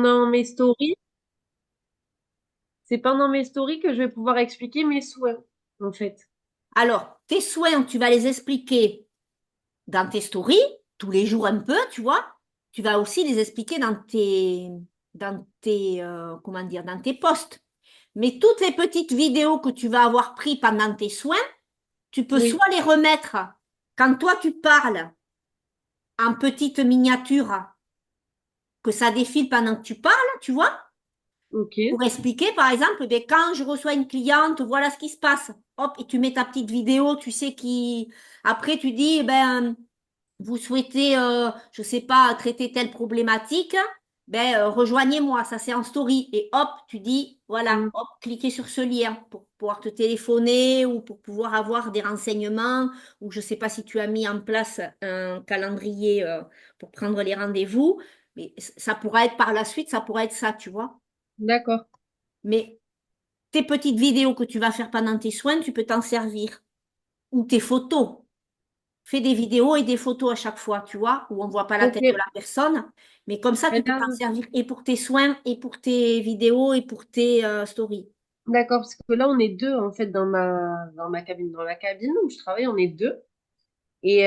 pendant mes stories, c'est pendant mes stories que je vais pouvoir expliquer mes souhaits, en fait. Alors, tes soins, tu vas les expliquer dans tes stories, tous les jours un peu, tu vois. Tu vas aussi les expliquer comment dire, dans tes posts. Mais toutes les petites vidéos que tu vas avoir prises pendant tes soins, tu peux Oui, soit les remettre quand toi tu parles en petite miniature, que ça défile pendant que tu parles, tu vois, ok. pour expliquer, par exemple, ben, quand je reçois une cliente, voilà ce qui se passe. Hop, et tu mets ta petite vidéo, tu sais qui. Après, tu dis, ben, vous souhaitez, je sais pas, traiter telle problématique, ben, rejoignez-moi, ça c'est en story. Et hop, tu dis, voilà, Mm. hop, cliquez sur ce lien pour pouvoir te téléphoner ou pour pouvoir avoir des renseignements, ou je sais pas si tu as mis en place un calendrier, pour prendre les rendez-vous, mais ça pourra être par la suite, ça pourra être ça, tu vois. D'accord. Mais tes petites vidéos que tu vas faire pendant tes soins, tu peux t'en servir. Ou tes photos. Fais des vidéos et des photos à chaque fois, tu vois, où on voit pas la Ok. tête de la personne. Mais comme ça, Mais tu peux là, t'en servir et pour tes soins, et pour tes vidéos, et pour tes stories. d'accord, parce que là, on est deux, en fait, dans ma cabine. Dans la cabine où je travaille, on est deux. Et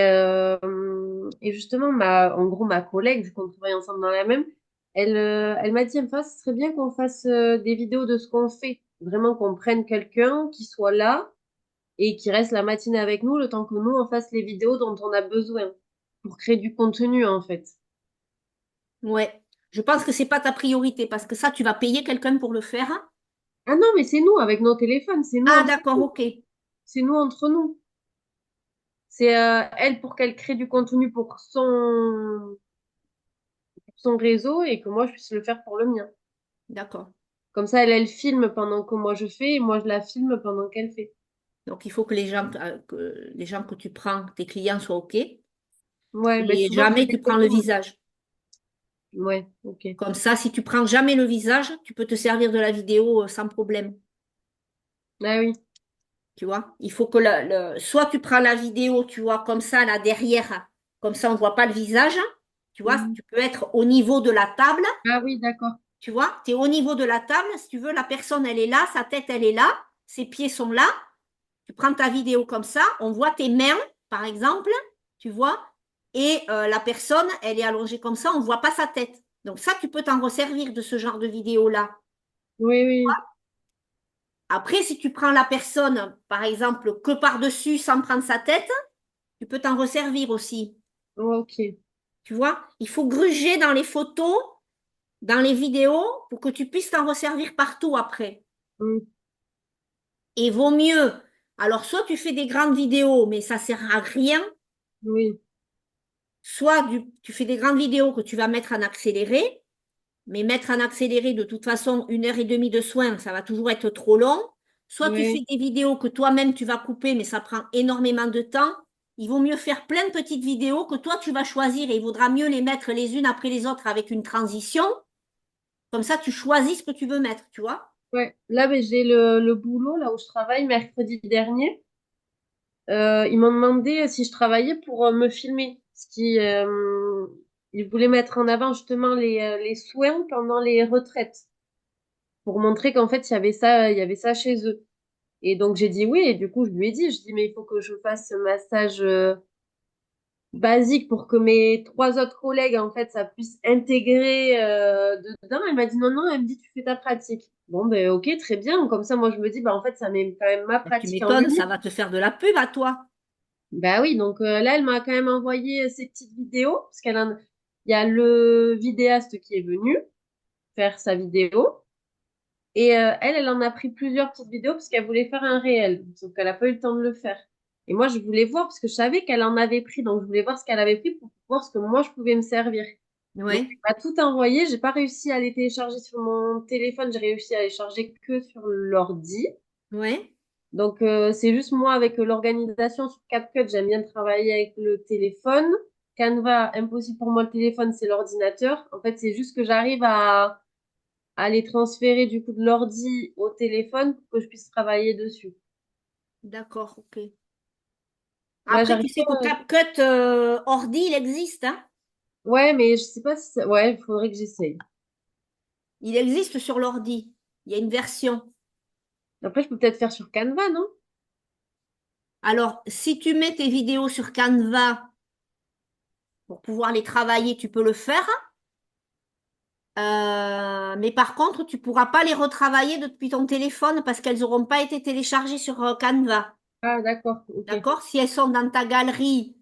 justement, en gros, ma collègue, vu qu'on travaille ensemble dans la même, elle m'a dit, enfin, ce serait bien qu'on fasse des vidéos de ce qu'on fait. Vraiment qu'on prenne quelqu'un qui soit là et qui reste la matinée avec nous, le temps que nous, on fasse les vidéos dont on a besoin pour créer du contenu, en fait. Ouais. Je pense que c'est pas ta priorité parce que ça, tu vas payer quelqu'un pour le faire. Ah non, mais c'est nous, avec nos téléphones, c'est nous Ah, entre d'accord, nous. ok. C'est nous entre nous. C'est elle pour qu'elle crée du contenu pour son réseau et que moi, je puisse le faire pour le mien. D'accord. Comme ça, elle filme pendant que moi je fais et moi je la filme pendant qu'elle fait. Donc, il faut que les gens que tu prends, tes clients soient ok. Ouais, ben Et souvent c'est jamais des tu prends le copines. visage. Ouais, ok. Comme ça, si tu prends jamais le visage, tu peux te servir de la vidéo sans problème. Ah oui. Tu vois, il faut que soit tu prends la vidéo, tu vois, comme ça, là derrière, comme ça, on voit pas le visage. Tu vois, Mhm. tu peux être au niveau de la table. Ah oui, d'accord. Tu vois, tu es au niveau de la table. Si tu veux, la personne, elle est là, sa tête, elle est là, ses pieds sont là. Tu prends ta vidéo comme ça, on voit tes mains, par exemple, tu vois, et la personne, elle est allongée comme ça, on voit pas sa tête. Donc ça, tu peux t'en resservir de ce genre de vidéo-là. Oui, oui. Après, si tu prends la personne, par exemple, que par-dessus sans prendre sa tête, tu peux t'en resservir aussi. Ok. Tu vois, il faut gruger dans les photos, dans les vidéos, pour que tu puisses t'en resservir partout après. Mhm. Et vaut mieux. Alors, soit tu fais des grandes vidéos, mais ça sert à rien, Oui, soit tu fais des grandes vidéos que tu vas mettre en accéléré, mais mettre en accéléré, de toute façon, 1 heure et demie de soins, ça va toujours être trop long. Soit tu fais oui. des vidéos que toi-même tu vas couper, mais ça prend énormément de temps. Il vaut mieux faire plein de petites vidéos que toi tu vas choisir et il vaudra mieux les mettre les unes après les autres avec une transition. Comme ça, tu choisis ce que tu veux mettre, tu vois? Ouais. Là, ben, j'ai le boulot, là où je travaille, mercredi dernier. Ils m'ont demandé si je travaillais pour me filmer. Ils voulaient mettre en avant justement les soins pendant les retraites pour montrer qu'en fait, il y avait ça chez eux. Et donc j'ai dit oui, et du coup je lui ai dit, je dis mais il faut que je fasse ce massage basique pour que mes trois autres collègues en fait ça puisse intégrer dedans. Elle m'a dit non non, elle me dit tu fais ta pratique. Bon ben ok très bien, comme ça moi je me dis bah en fait ça met quand même ma Ben, tu pratique en m'étonnes, lumière. ça va te faire de la pub à toi. Bah oui donc là elle m'a quand même envoyé ces petites vidéos parce il y a le vidéaste qui est venu faire sa vidéo. Et elle en a pris plusieurs petites vidéos parce qu'elle voulait faire un réel. Sauf qu'elle n'a pas eu le temps de le faire. Et moi, je voulais voir parce que je savais qu'elle en avait pris. Donc, je voulais voir ce qu'elle avait pris pour voir ce que moi, je pouvais me servir. Donc, Ouais, elle m'a tout envoyé. J'ai pas réussi à les télécharger sur mon téléphone. J'ai réussi à les charger que sur l'ordi. ouais. Donc, c'est juste moi avec l'organisation sur CapCut. J'aime bien travailler avec le téléphone. Canva, impossible pour moi le téléphone, c'est l'ordinateur. En fait, c'est juste que j'arrive à les transférer du coup de l'ordi au téléphone pour que je puisse travailler dessus. D'accord, ok. Là, Après, j'arrive tu sais que pas. CapCut ordi, il existe, hein? Ouais, mais je sais pas si ouais, il faudrait que j'essaye. Il existe sur l'ordi. Il y a une version. Après, je peux peut-être faire sur Canva, non? Alors, si tu mets tes vidéos sur Canva pour pouvoir les travailler, tu peux le faire. Mais par contre, tu pourras pas les retravailler depuis ton téléphone parce qu'elles n'auront pas été téléchargées sur Canva. Ah, d'accord, ok. D'accord? Si elles sont dans ta galerie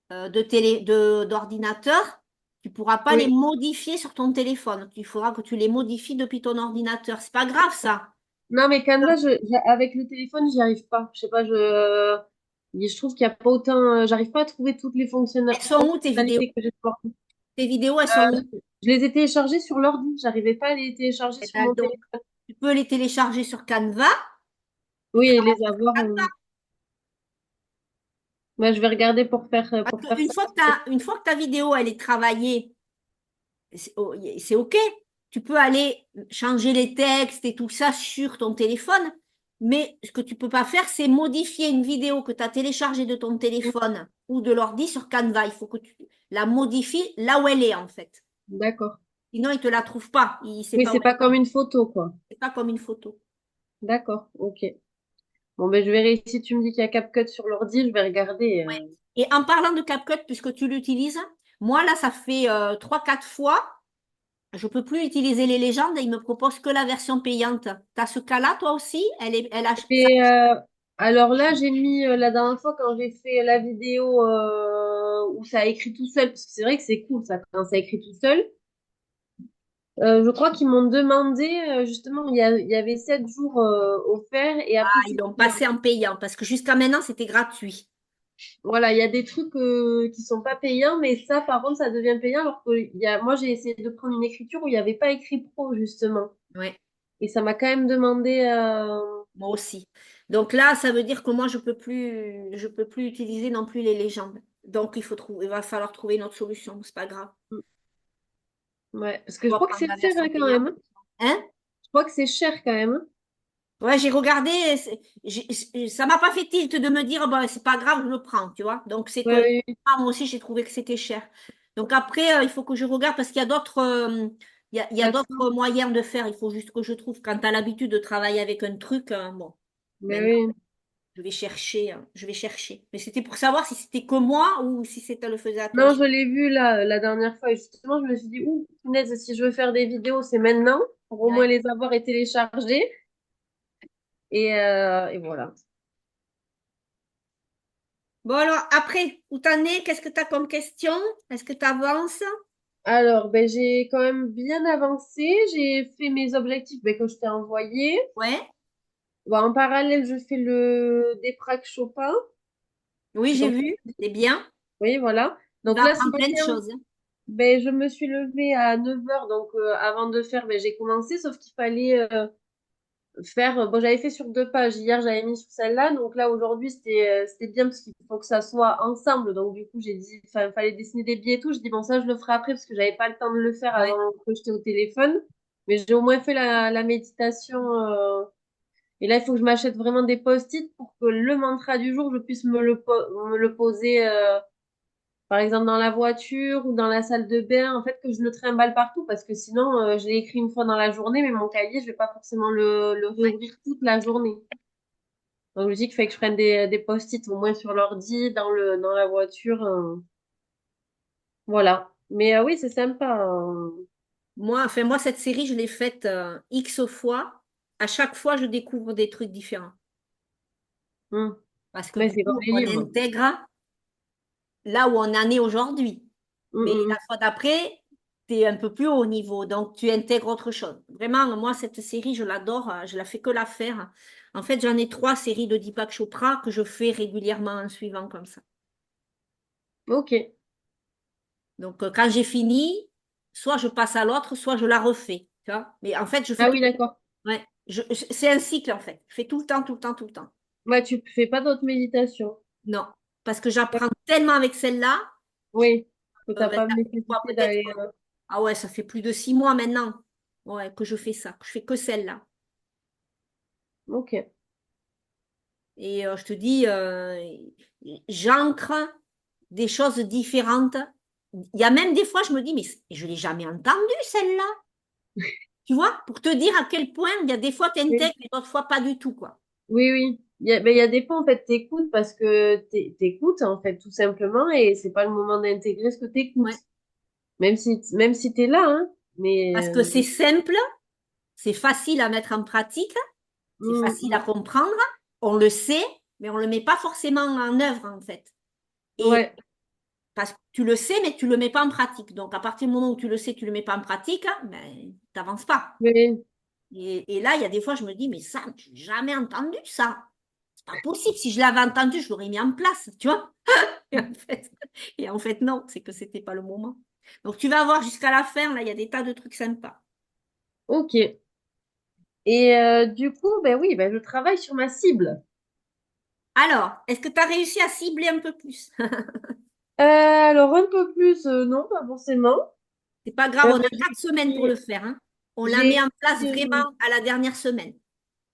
d'ordinateur, tu pourras pas les Oui. modifier sur ton téléphone. Il faudra que tu les modifies depuis ton ordinateur. C'est pas grave, ça. Non, mais Canva, avec le téléphone, j'y arrive pas. Je sais pas, je trouve qu'il y a pas autant, j'arrive pas à trouver toutes les Elles sont où tes vidéos? fonctionnalités que j'ai sur l'ordi. Tes vidéos, elles sont où? Je les ai téléchargées sur l'ordi. J'arrivais pas à les télécharger Eh sur ben, mon donc, téléphone. tu peux les télécharger sur Canva et Oui, et les travailler sur avoir. Canva. Moi, je vais regarder Parce pour faire qu'une ça. fois que une fois que ta vidéo, elle est travaillée, c'est OK. Tu peux aller changer les textes et tout ça sur ton téléphone, mais ce que tu peux pas faire, c'est modifier une vidéo que tu as téléchargée de ton téléphone ou de l'ordi sur Canva. Il faut que tu la modifies là où elle est, en fait. D'accord. Sinon, il te la trouve pas. Il sait Oui, pas où c'est pas comme une photo, quoi. c'est pas comme une photo. D'accord, ok. Bon, ben, je verrai si tu me dis qu'il y a CapCut sur l'ordi, je vais regarder. Et en parlant de CapCut, puisque tu l'utilises, moi, là, ça fait 3-4 fois, je peux plus utiliser les légendes et ils me proposent que la version payante. Tu as ce cas-là, toi aussi? Elle a, ça- Et alors là, j'ai mis la dernière fois quand j'ai fait la vidéo où ça a écrit tout seul, parce que c'est vrai que c'est cool ça quand ça écrit tout seul. Je crois qu'ils m'ont demandé justement, il y avait 7 jours offerts et après ils c'est l'ont payant. passé en payant parce que jusqu'à maintenant, c'était gratuit. Voilà, il y a des trucs qui sont pas payants, mais ça par contre ça devient payant alors que moi j'ai essayé de prendre une écriture où il n'y avait pas écrit pro justement. Ouais, Et ça m'a quand même demandé. moi aussi. Donc là, ça veut dire que moi, je peux plus utiliser non plus les légendes. Donc il va falloir trouver une autre solution. C'est pas grave. Ouais, parce que On je va crois que prendre c'est la cher version hein, quand payante. même. Hein? Je crois que c'est cher quand même. Ouais, j'ai regardé, ça m'a pas fait tilt de me dire, bah, c'est pas grave, je le prends, tu vois. Donc, c'est que Ouais, oui, oui. moi aussi, j'ai trouvé que c'était cher. Donc, après, il faut que je regarde parce qu'il y a d'autres il y a d'autres Plateforme. moyens de faire. Il faut juste que je trouve, quand tu as l'habitude de travailler avec un truc, bon, Mais maintenant, oui. je vais chercher, je vais chercher. Mais c'était pour savoir si c'était que moi ou si c'était le faisait à toi Non, aussi. je l'ai vu là la dernière fois et justement je me suis dit, ouh, punaise, si je veux faire des vidéos, c'est maintenant pour au moins Ouais. les avoir et télécharger. Et voilà. Bon, alors, après, où t'en es? Qu'est-ce que tu as comme question? Est-ce que tu avances? Alors, ben, j'ai quand même bien avancé. J'ai fait mes objectifs ben, que je t'ai envoyés. Ouais. Bon, en parallèle, je fais le déprac Chopin. Oui, j'ai Donc, vu. C'est bien. oui, voilà. Tu Donc vas là, ce apprendre plein de matin, choses. ben, je me suis levée à 9 heures. Donc, avant de faire, ben, j'ai commencé. Sauf qu'il fallait faire. Bon, j'avais fait sur 2 pages. Hier, j'avais mis sur celle-là. Donc là, aujourd'hui, c'était bien parce qu'il faut que ça soit ensemble. Donc, du coup, j'ai dit, enfin, il fallait dessiner des billets et tout. Je dis, bon, ça, je le ferai après parce que j'avais pas le temps de le faire Ouais. avant que j'étais au téléphone. Mais j'ai au moins fait la méditation. Et là, il faut que je m'achète vraiment des post-it pour que le mantra du jour, je puisse me le poser, par exemple, dans la voiture ou dans la salle de bain. En fait, que je le trimballe partout parce que sinon, je l'ai écrit une fois dans la journée, mais mon cahier, je vais pas forcément le Ouais. réouvrir toute la journée. Donc, je dis qu'il fait que je prenne des post-it au moins sur l'ordi, dans la voiture. Voilà. Mais oui, c'est sympa. Moi, enfin, moi, cette série, je l'ai faite X fois. À chaque fois, je découvre des trucs différents. Hum. Parce que Ouais, du c'est comme coup, les on livres. intègre là où on en est aujourd'hui. Hum, Mais hum, la hum. fois d'après, tu es un peu plus haut niveau. Donc, tu intègres autre chose. Vraiment, moi, cette série, je l'adore. Je la fais que la faire. En fait, j'en ai 3 séries de Deepak Chopra que je fais régulièrement en suivant comme ça. Ok. Donc, quand j'ai fini, soit je passe à l'autre, soit je la refais. Tu vois. Mais en fait, je fais Ah tout. oui, d'accord. Ouais. C'est un cycle, en fait. Je fais tout le temps, tout le temps, tout le temps. Ouais, tu fais pas d'autres méditations. Non. Parce que j'apprends tellement avec celle-là, Oui. Que t'as ben, pas ça fait quoi, nécessité peut-être. d'aller. Ah ouais, ça fait plus de 6 mois maintenant. Ouais, que je fais ça. Que je fais que celle-là. Ok. Et je te dis, j'ancre des choses différentes. Il y a même des fois, je me dis, mais je l'ai jamais entendue, celle-là. Tu vois, pour te dire à quel point il y a des fois tu Oui, intègres et d'autres fois pas du tout, quoi. oui, oui. Il y a des fois, en fait, t'écoutes parce que t'écoutes, en fait, tout simplement, et c'est pas le moment d'intégrer ce que t'écoutes. Ouais. Même si t'es là, hein. Mais, Parce que c'est simple, c'est facile à mettre en pratique, c'est facile à mm, comprendre, on le sait, mais on ne le met pas forcément en œuvre, en fait. Et ouais, parce que tu le sais, mais tu ne le mets pas en pratique. Donc, à partir du moment où tu le sais, tu ne le mets pas en pratique, ben, tu n'avances pas. oui, Et là, il y a des fois, je me dis, mais ça, je n'ai jamais entendu ça. C'est pas possible. Si je l'avais entendu, je l'aurais mis en place, tu vois. Et en fait, non, c'est que c'était pas le moment. Donc, tu vas voir jusqu'à la fin, là, il y a des tas de trucs sympas. ok. Et du coup, ben oui, ben je travaille sur ma cible. Alors, est-ce que tu as réussi à cibler un peu plus? Alors, un peu plus, non, pas forcément. C'est pas grave, on a J'ai 4 semaines pour le écrit, faire, hein. On la met j'ai en place écrit, vraiment à la dernière semaine.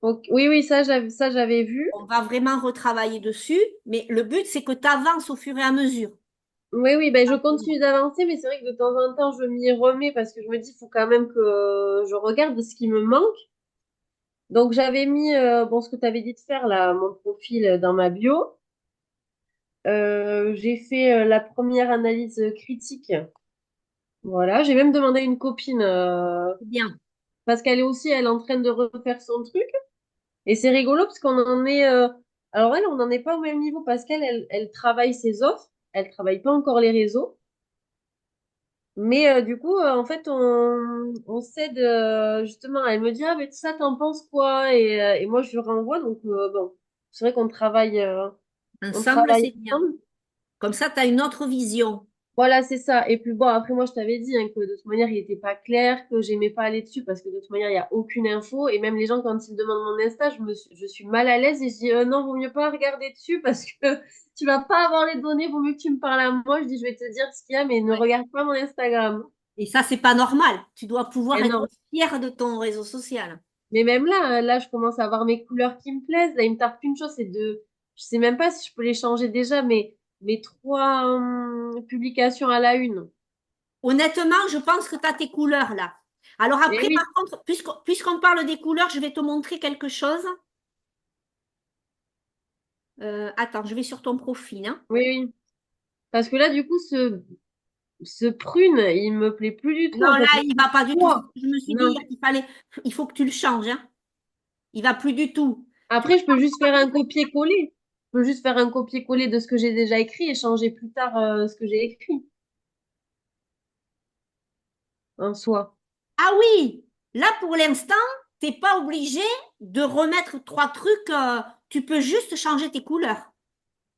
oui, oui, ça, j'avais vu. On va vraiment retravailler dessus, mais le but, c'est que tu avances au fur et à mesure. Oui, oui, ben je continue d'avancer, mais c'est vrai que de temps en temps, je m'y remets parce que je me dis, il faut quand même que je regarde ce qui me manque. Donc, j'avais mis, bon, ce que tu avais dit de faire, là, mon profil dans ma bio. J'ai fait la première analyse critique. Voilà, j'ai même demandé à une copine, C'est bien. parce qu'elle est aussi, elle est en train de refaire son truc. Et c'est rigolo parce qu'on en est, alors elle, on n'en est pas au même niveau parce elle travaille ses offres. Elle travaille pas encore les réseaux. Mais du coup, en fait, on s'aide justement. Elle me dit, ah, mais tout ça, t'en penses quoi? Et moi, je lui renvoie. Donc, bon, c'est vrai on Ensemble, travaille c'est bien. ensemble. Comme ça, tu as une autre vision. Voilà, c'est ça. Et puis bon, après, moi, je t'avais dit hein, que de toute manière, il était pas clair, que j'aimais pas aller dessus parce que de toute manière, il y a aucune info. Et même les gens, quand ils me demandent mon Insta, je suis mal à l'aise et je dis, non, vaut mieux pas regarder dessus parce que tu vas pas avoir les données. Vaut mieux que tu me parles à moi. Je dis, je vais te dire ce qu'il y a, mais ne Ouais. regarde pas mon Instagram. Et ça, c'est pas normal. Tu dois pouvoir Et être non. fier de ton réseau social. Mais même là, là, je commence à avoir mes couleurs qui me plaisent. Là, il me tarde qu'une chose, je sais même pas si je peux les changer déjà, mais mes trois publications à la une. Honnêtement, je pense que tu as tes couleurs là. Alors Eh après, par oui, contre, puisqu'on parle des couleurs, je vais te montrer quelque chose. Attends, je vais sur ton profil, hein. oui, oui. Parce que là, du coup, ce prune, il me plaît plus du tout, Non, en là, fait. il va pas du tout. C'est ce Trois. que je me suis dit Non. hier qu'il fallait, il faut que tu le changes, hein. Il va plus du tout. Tu Après, je peux juste faire un copier-coller. Je peux juste faire un copier-coller de ce que j'ai déjà écrit et changer plus tard, ce que j'ai écrit, en soi. Ah oui, là pour l'instant, t'es pas obligé de remettre 3 trucs. Tu peux juste changer tes couleurs.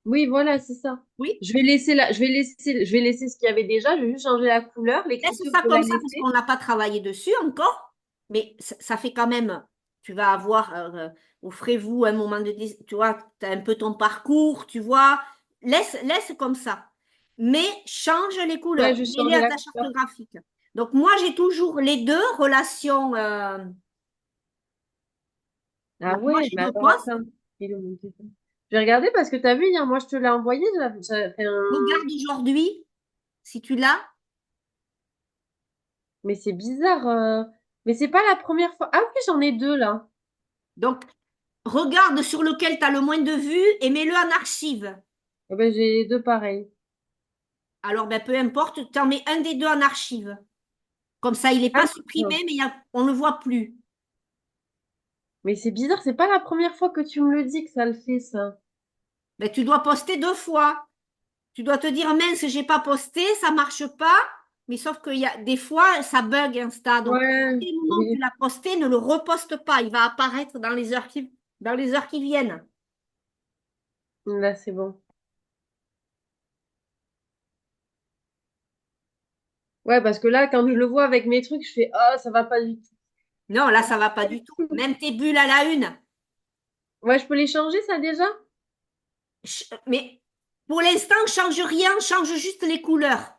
Oui, voilà, c'est ça. Oui, Je vais laisser ce qu'il y avait déjà. Je vais juste changer la couleur. laisse L'écriture, ça je vais la comme ça parce qu'on laisser. n'a pas travaillé dessus encore. Mais ça fait quand même. Tu vas avoir, offrez-vous un moment de, tu vois, tu as un peu ton parcours, tu vois. Laisse comme ça. Mais change les Ouais, couleurs, je vais mets-les changer à la ta charte couleur. graphique. Donc moi, j'ai toujours les deux relations. Ah Donc moi, ouais, j'ai mais deux alors postes. attends. Il est où mon téléphone. Je vais regarder parce que t'as vu hier, moi je te l'ai envoyé, j'avais fait un... Regarde aujourd'hui, si tu l'as. Mais c'est bizarre. Mais c'est pas la première fois. Ah oui, j'en ai deux là. Donc, regarde sur lequel tu as le moins de vues et mets-le en archive. Eh ben, j'ai les deux pareils. Alors, ben, peu importe, tu en mets un des deux en archive. Comme ça, il n'est Ah, pas supprimé, d'accord. mais on ne le voit plus. Mais c'est bizarre, c'est pas la première fois que tu me le dis que ça le fait, ça. Ben, tu dois poster 2 fois. Tu dois te dire, mince, j'ai pas posté, ça marche pas. Mais sauf qu'il y a des fois, ça bug Insta. Donc, à Ouais, partir du moment où tu oui. l'as posté, ne le reposte pas. Il va apparaître dans les heures qui viennent. Là, c'est bon. Ouais, parce que là, quand je le vois avec mes trucs, je fais, ah, ça va pas du tout. Non, là, ça va pas du tout. Même tes bulles à la une. Ouais, je peux les changer, ça déjà? Mais pour l'instant, change rien, change juste les couleurs.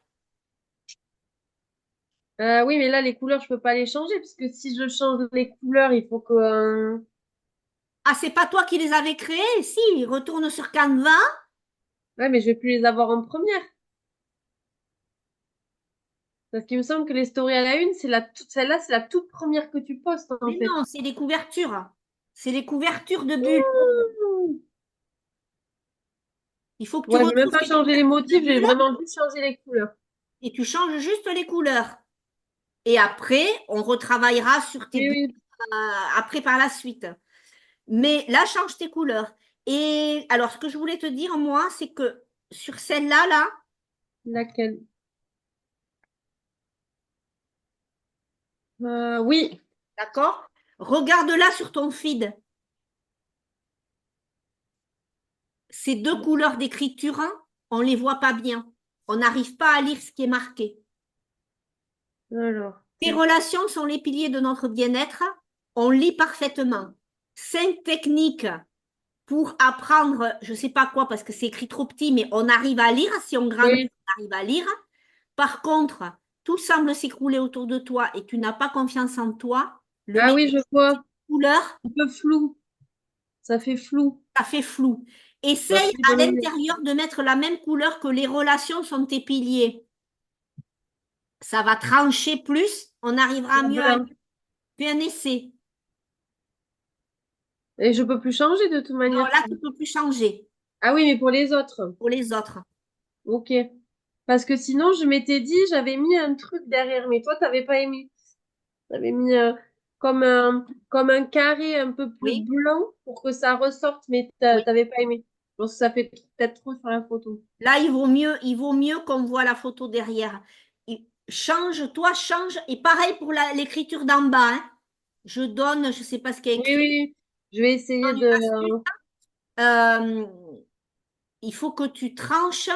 Oui, mais là, les couleurs, je peux pas les changer, parce que si je change les couleurs, il faut que... Ah, c'est pas toi qui les avais créés? Si, retourne sur Canva. Ouais, mais je vais plus les avoir en première. Parce qu'il me semble que les stories à la une, celle-là, c'est la toute première que tu postes, en Mais fait. non, c'est les couvertures. C'est les couvertures de bulles. Mmh. Il faut que tu Ouais, j'ai même retrouves pas tes changé les couvertures de motifs, j'ai bulles vraiment juste changé les couleurs. et tu changes juste les couleurs. Et après, on retravaillera sur tes Oui, bulles oui, après par la suite. Mais là, change tes couleurs. Et alors, ce que je voulais te dire, moi, c'est que sur celle-là, là, laquelle? Oui, d'accord? Regarde-la sur ton feed. Ces deux couleurs d'écriture, hein, on les voit pas bien. On n'arrive pas à lire ce qui est marqué. alors. Tes relations sont les piliers de notre bien-être. On lit parfaitement. 5 techniques pour apprendre, je ne sais pas quoi, parce que c'est écrit trop petit, mais on arrive à lire. Si on grandit, Oui. on arrive à lire. Par contre, tout semble s'écrouler autour de toi et tu n'as pas confiance en toi. Le Ah mélange oui, je des vois. couleurs, Un peu flou. Ça fait flou. ça fait flou. Bah, Essaye plus à dans le milieu. l'intérieur de mettre la même couleur que les relations sont tes piliers. Ça va trancher plus, on arrivera Le mieux à lire. blanc. Fais un essai. Et je peux plus changer de toute Non, manière. là, tu ne peux plus changer Ah oui, mais pour les autres. pour les autres. Ok. Parce que sinon, je m'étais dit, j'avais mis un truc derrière, mais toi, t'avais pas aimé. T'avais mis comme un carré un peu plus Oui. blanc pour que ça ressorte, mais Oui. t'avais pas aimé. Je pense que ça fait peut-être trop sur la photo. Là, il vaut mieux qu'on voit la photo derrière. Change, toi, change. Et pareil pour l'écriture d'en bas, hein. Je donne, je ne sais pas ce qu'il y a Oui, écrit, oui, oui. Je vais je essayer donne une de... astuce. Euh, il faut que tu tranches.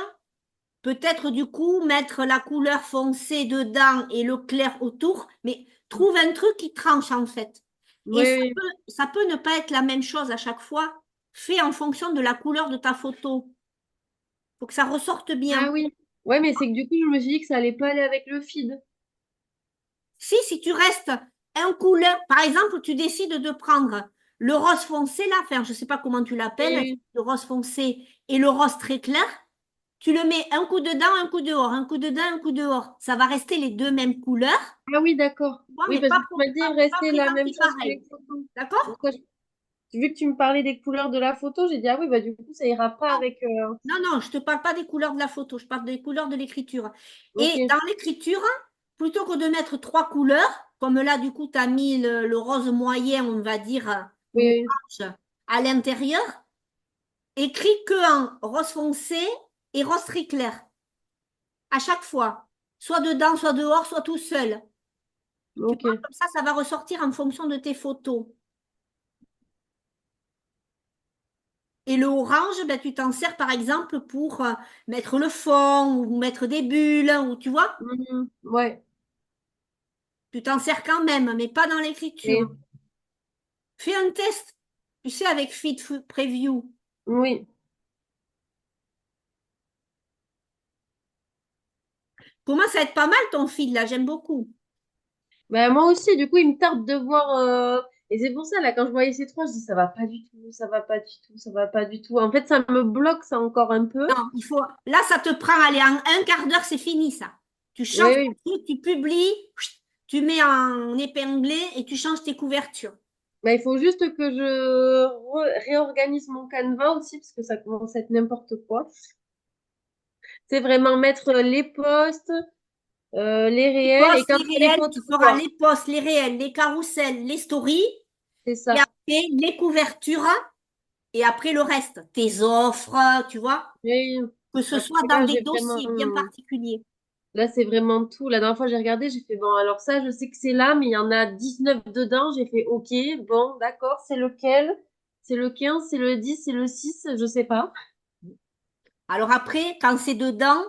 Peut-être du coup mettre la couleur foncée dedans et le clair autour, mais trouve un truc qui tranche en fait. Et Oui, oui. ça peut ne pas être la même chose à chaque fois. Fais en fonction de la couleur de ta photo. Faut que ça ressorte Ah bien. oui. Ouais, mais c'est que du coup, je me suis dit que ça allait pas aller avec le feed. Si tu restes un couleur, par exemple, tu décides de prendre le rose foncé là, enfin, je ne sais pas comment tu l'appelles, Oui, le rose foncé et le rose très clair, tu le mets un coup dedans, un coup dehors, un coup dedans, un coup dehors. Ça va rester les deux mêmes couleurs, ah oui, d'accord. tu vois, Oui, mais parce que tu m'as dit pas rester la même présenté chose que les pareil. photos. Donc, D'accord? ça, vu que tu me parlais des couleurs de la photo, j'ai dit, ah oui, bah du coup, ça ira pas Non, avec... non, je ne te parle pas des couleurs de la photo, je parle des couleurs de l'écriture. Ok. Et dans l'écriture, plutôt que de mettre 3 couleurs, comme là, du coup, tu as mis le rose moyen, on va dire, ou Oui, orange à l'intérieur, écrit que en rose foncé et rose très clair, à chaque fois. Soit dedans, soit dehors, soit tout seul. oui. Tu vois, Ok. comme ça va ressortir en fonction de tes photos. Et le orange, ben, tu t'en sers par exemple pour mettre le fond ou mettre des bulles, ou tu vois, Mhm. Ouais. tu t'en sers quand même, mais pas dans l'écriture. Et, Fais un test, tu sais, avec Fit Preview. oui. Commence à être pas mal ton feed là, j'aime beaucoup. Bah, moi aussi, du coup, il me tarde de voir... Et c'est pour ça, là, quand je voyais ces trois, je dis, ça va pas du tout, ça va pas du tout, ça va pas du tout. En fait, ça me bloque, ça, encore un peu. Non, il faut. Là, ça te prend, allez, en un quart d'heure, c'est fini ça. Tu Oui, changes oui. ton truc, tu publies, tu mets en épinglé et tu changes tes couvertures. Bah, il faut juste que réorganise mon canevas aussi, parce que ça commence à être n'importe quoi. C'est vraiment mettre les posts, les Les réels, et posts, quand les c'est les réels, tu photos, feras quoi. les posts, les réels, les carousels, les stories, C'est et ça. après les couvertures, et après le reste, tes offres, tu vois, Et que ce après, soit dans là, des j'ai vraiment, dossiers bien particuliers. là, c'est vraiment tout. La dernière fois, j'ai regardé, j'ai fait, bon, alors ça, je sais que c'est là, mais il y en a 19 dedans. J'ai fait, ok, bon, d'accord, c'est lequel? C'est le 15, c'est le 10, c'est le 6, je sais pas. Alors après, quand c'est dedans,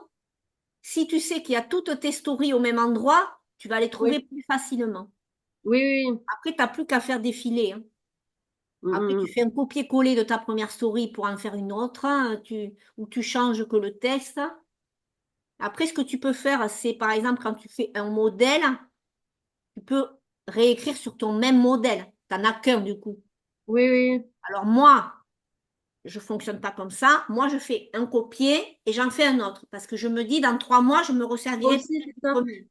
si tu sais qu'il y a toutes tes stories au même endroit, tu vas les trouver Oui, plus facilement. oui, oui. Oui. Après, tu n'as plus qu'à faire défiler, hein. Mm, Après, tu mm, fais un copier-coller de ta première story pour en faire une autre, hein, ou tu changes que le texte. Après, ce que tu peux faire, c'est par exemple quand tu fais un modèle, tu peux réécrire sur ton même modèle. Tu n'en as qu'un du coup. oui, oui. Alors moi, je fonctionne pas comme ça. Moi, je fais un copier et j'en fais un autre parce que je me dis dans 3 mois, je me Moi resservirai aussi, peut-être c'est du ça. premier.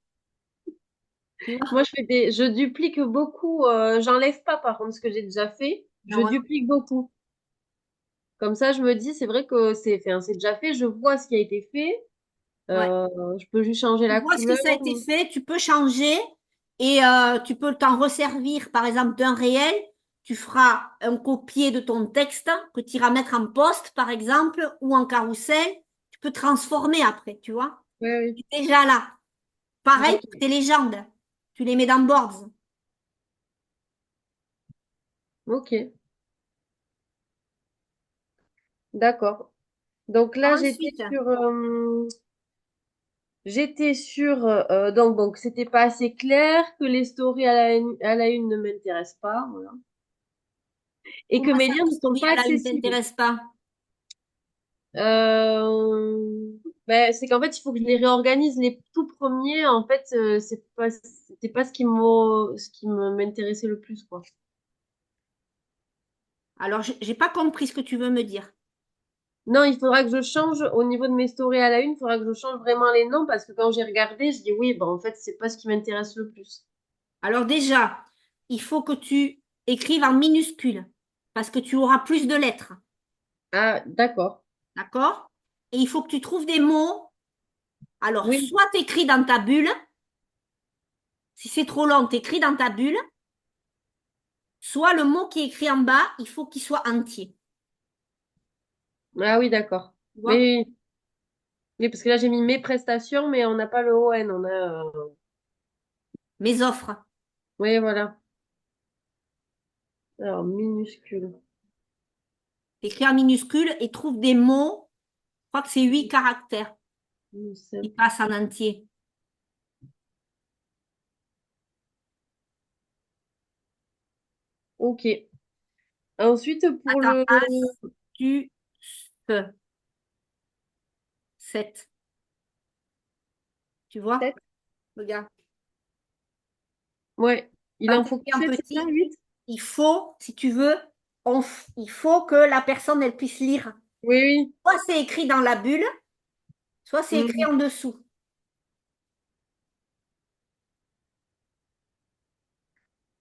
Tu vois? Moi, je duplique beaucoup. J'enlève pas, par contre, ce que j'ai déjà fait. Je Non, hein. duplique beaucoup. Comme ça, je me dis, c'est vrai que enfin, c'est déjà fait. Je vois ce qui a été fait. Ouais. Euh, je peux juste changer Tu la vois ce que couleur. ça a été fait, tu peux changer et tu peux t'en resservir, par exemple, d'un réel. Tu feras un copier de ton texte que tu iras mettre en post, par exemple, ou en carrousel. Tu peux transformer après, tu vois. Oui, oui. C'est déjà là. Pareil pour D'accord. tes légendes. Tu les mets dans Boards. Ok. D'accord. Donc là, Ensuite, j'étais sur, donc c'était pas assez clair, que les stories à la une ne m'intéressent pas, voilà. Et que comment mes ça, liens les ne sont stories pas à la une accessibles. t'intéressent pas? Ben, c'est qu'en fait, il faut que je les réorganise. Les tout premiers, en fait, c'était pas ce qui m'intéressait le plus, quoi. Alors, j'ai pas compris ce que tu veux me dire. Non, il faudra que je change au niveau de mes stories à la une, il faudra que je change vraiment les noms parce que quand j'ai regardé, je dis oui, ben en fait, c'est pas ce qui m'intéresse le plus. Alors déjà, il faut que tu écrives en minuscules parce que tu auras plus de lettres. Ah, d'accord. D'accord? Et il faut que tu trouves des mots. Alors, Oui. soit tu écris dans ta bulle. Si c'est trop long, tu écris dans ta bulle. Soit le mot qui est écrit en bas, il faut qu'il soit entier. Ah oui, d'accord. Tu Oui, vois? oui, oui. Oui, parce que là, j'ai mis mes prestations, mais on n'a pas le ON. On a, Mes offres. oui, voilà. Alors, minuscule. Écris en minuscules et trouve des mots. Je crois que c'est 8 caractères qui Simple. passent en entier. Ok. Ensuite, pour Attends, le astuce. 7. Tu vois? 7, Regarde. ouais, il Quand en tu faut que écris en 7, c'est ça, petit, 8? il faut, si tu veux, il faut que la personne, elle puisse lire. Oui, oui. Soit c'est écrit dans la bulle, soit c'est écrit Mhm. en dessous.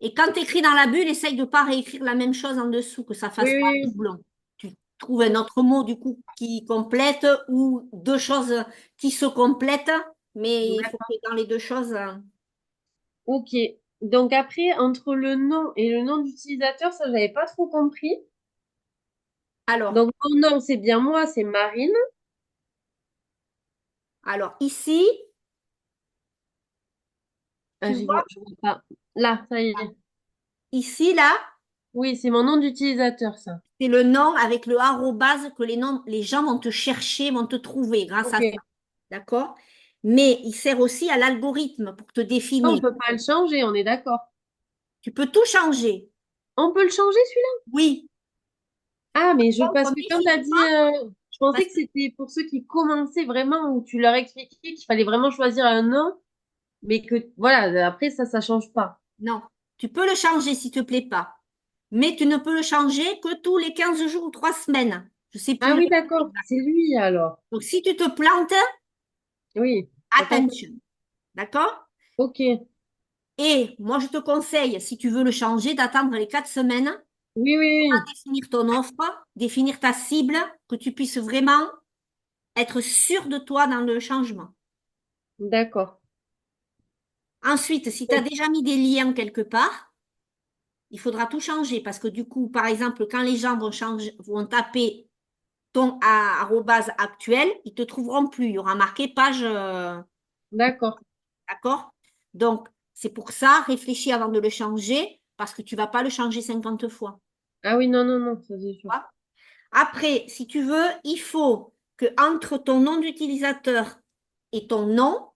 Et quand tu écris dans la bulle, essaye de ne pas réécrire la même chose en dessous, que ça Oui, fasse pas un oui, doublon. Tu trouves un autre mot, du coup, qui complète ou deux choses qui se complètent, oui. mais il faut que D'accord. dans les deux choses. Ok. Donc après, entre le nom et le nom d'utilisateur, ça, j'avais pas trop compris. Alors, Donc, mon nom, c'est bien moi, c'est Marine. alors ici, Ah, tu vois, je vois pas. Là, ça y est. ici, là, Oui, c'est mon nom d'utilisateur, ça. c'est le nom avec le arrobase que les gens vont te chercher, vont te trouver grâce à ça. Ok. D'accord? Mais il sert aussi à l'algorithme pour te On définir. peut pas le changer, on est d'accord. Tu peux tout changer. On peut le changer, celui-là? Oui. Ah, mais parce Contre, que quand tu as dit, méfie-toi, je pensais parce que que c'était pour ceux qui commençaient vraiment, où tu leur expliquais qu'il fallait vraiment choisir un nom, mais que, voilà, après, ça change pas. non, tu peux le changer s'il te plaît pas. Mais tu ne peux le changer que tous les 15 jours ou 3 semaines. Je sais plus Ah le oui, date d'accord, exact. c'est lui, alors. Donc si tu te plantes, Oui, faut pas que- attention. D'accord? Ok. Oui, Et moi, je te conseille, si tu veux le changer, d'attendre les 4 semaines, oui, oui. définir ton offre, définir ta cible, que tu puisses vraiment être sûr de toi dans le changement. D'accord. Ensuite, si tu as déjà mis des liens quelque part, il faudra tout changer parce que du coup, par exemple, quand les gens vont taper ton arrobase actuel, ils te trouveront plus. Il y aura marqué page, D'accord. d'accord? Donc, c'est pour ça, réfléchis avant de le changer parce que tu vas pas le changer 50 fois. Ah oui, non, non, non, ça c'est sûr. Après, si tu veux, il faut que entre ton nom d'utilisateur et ton nom,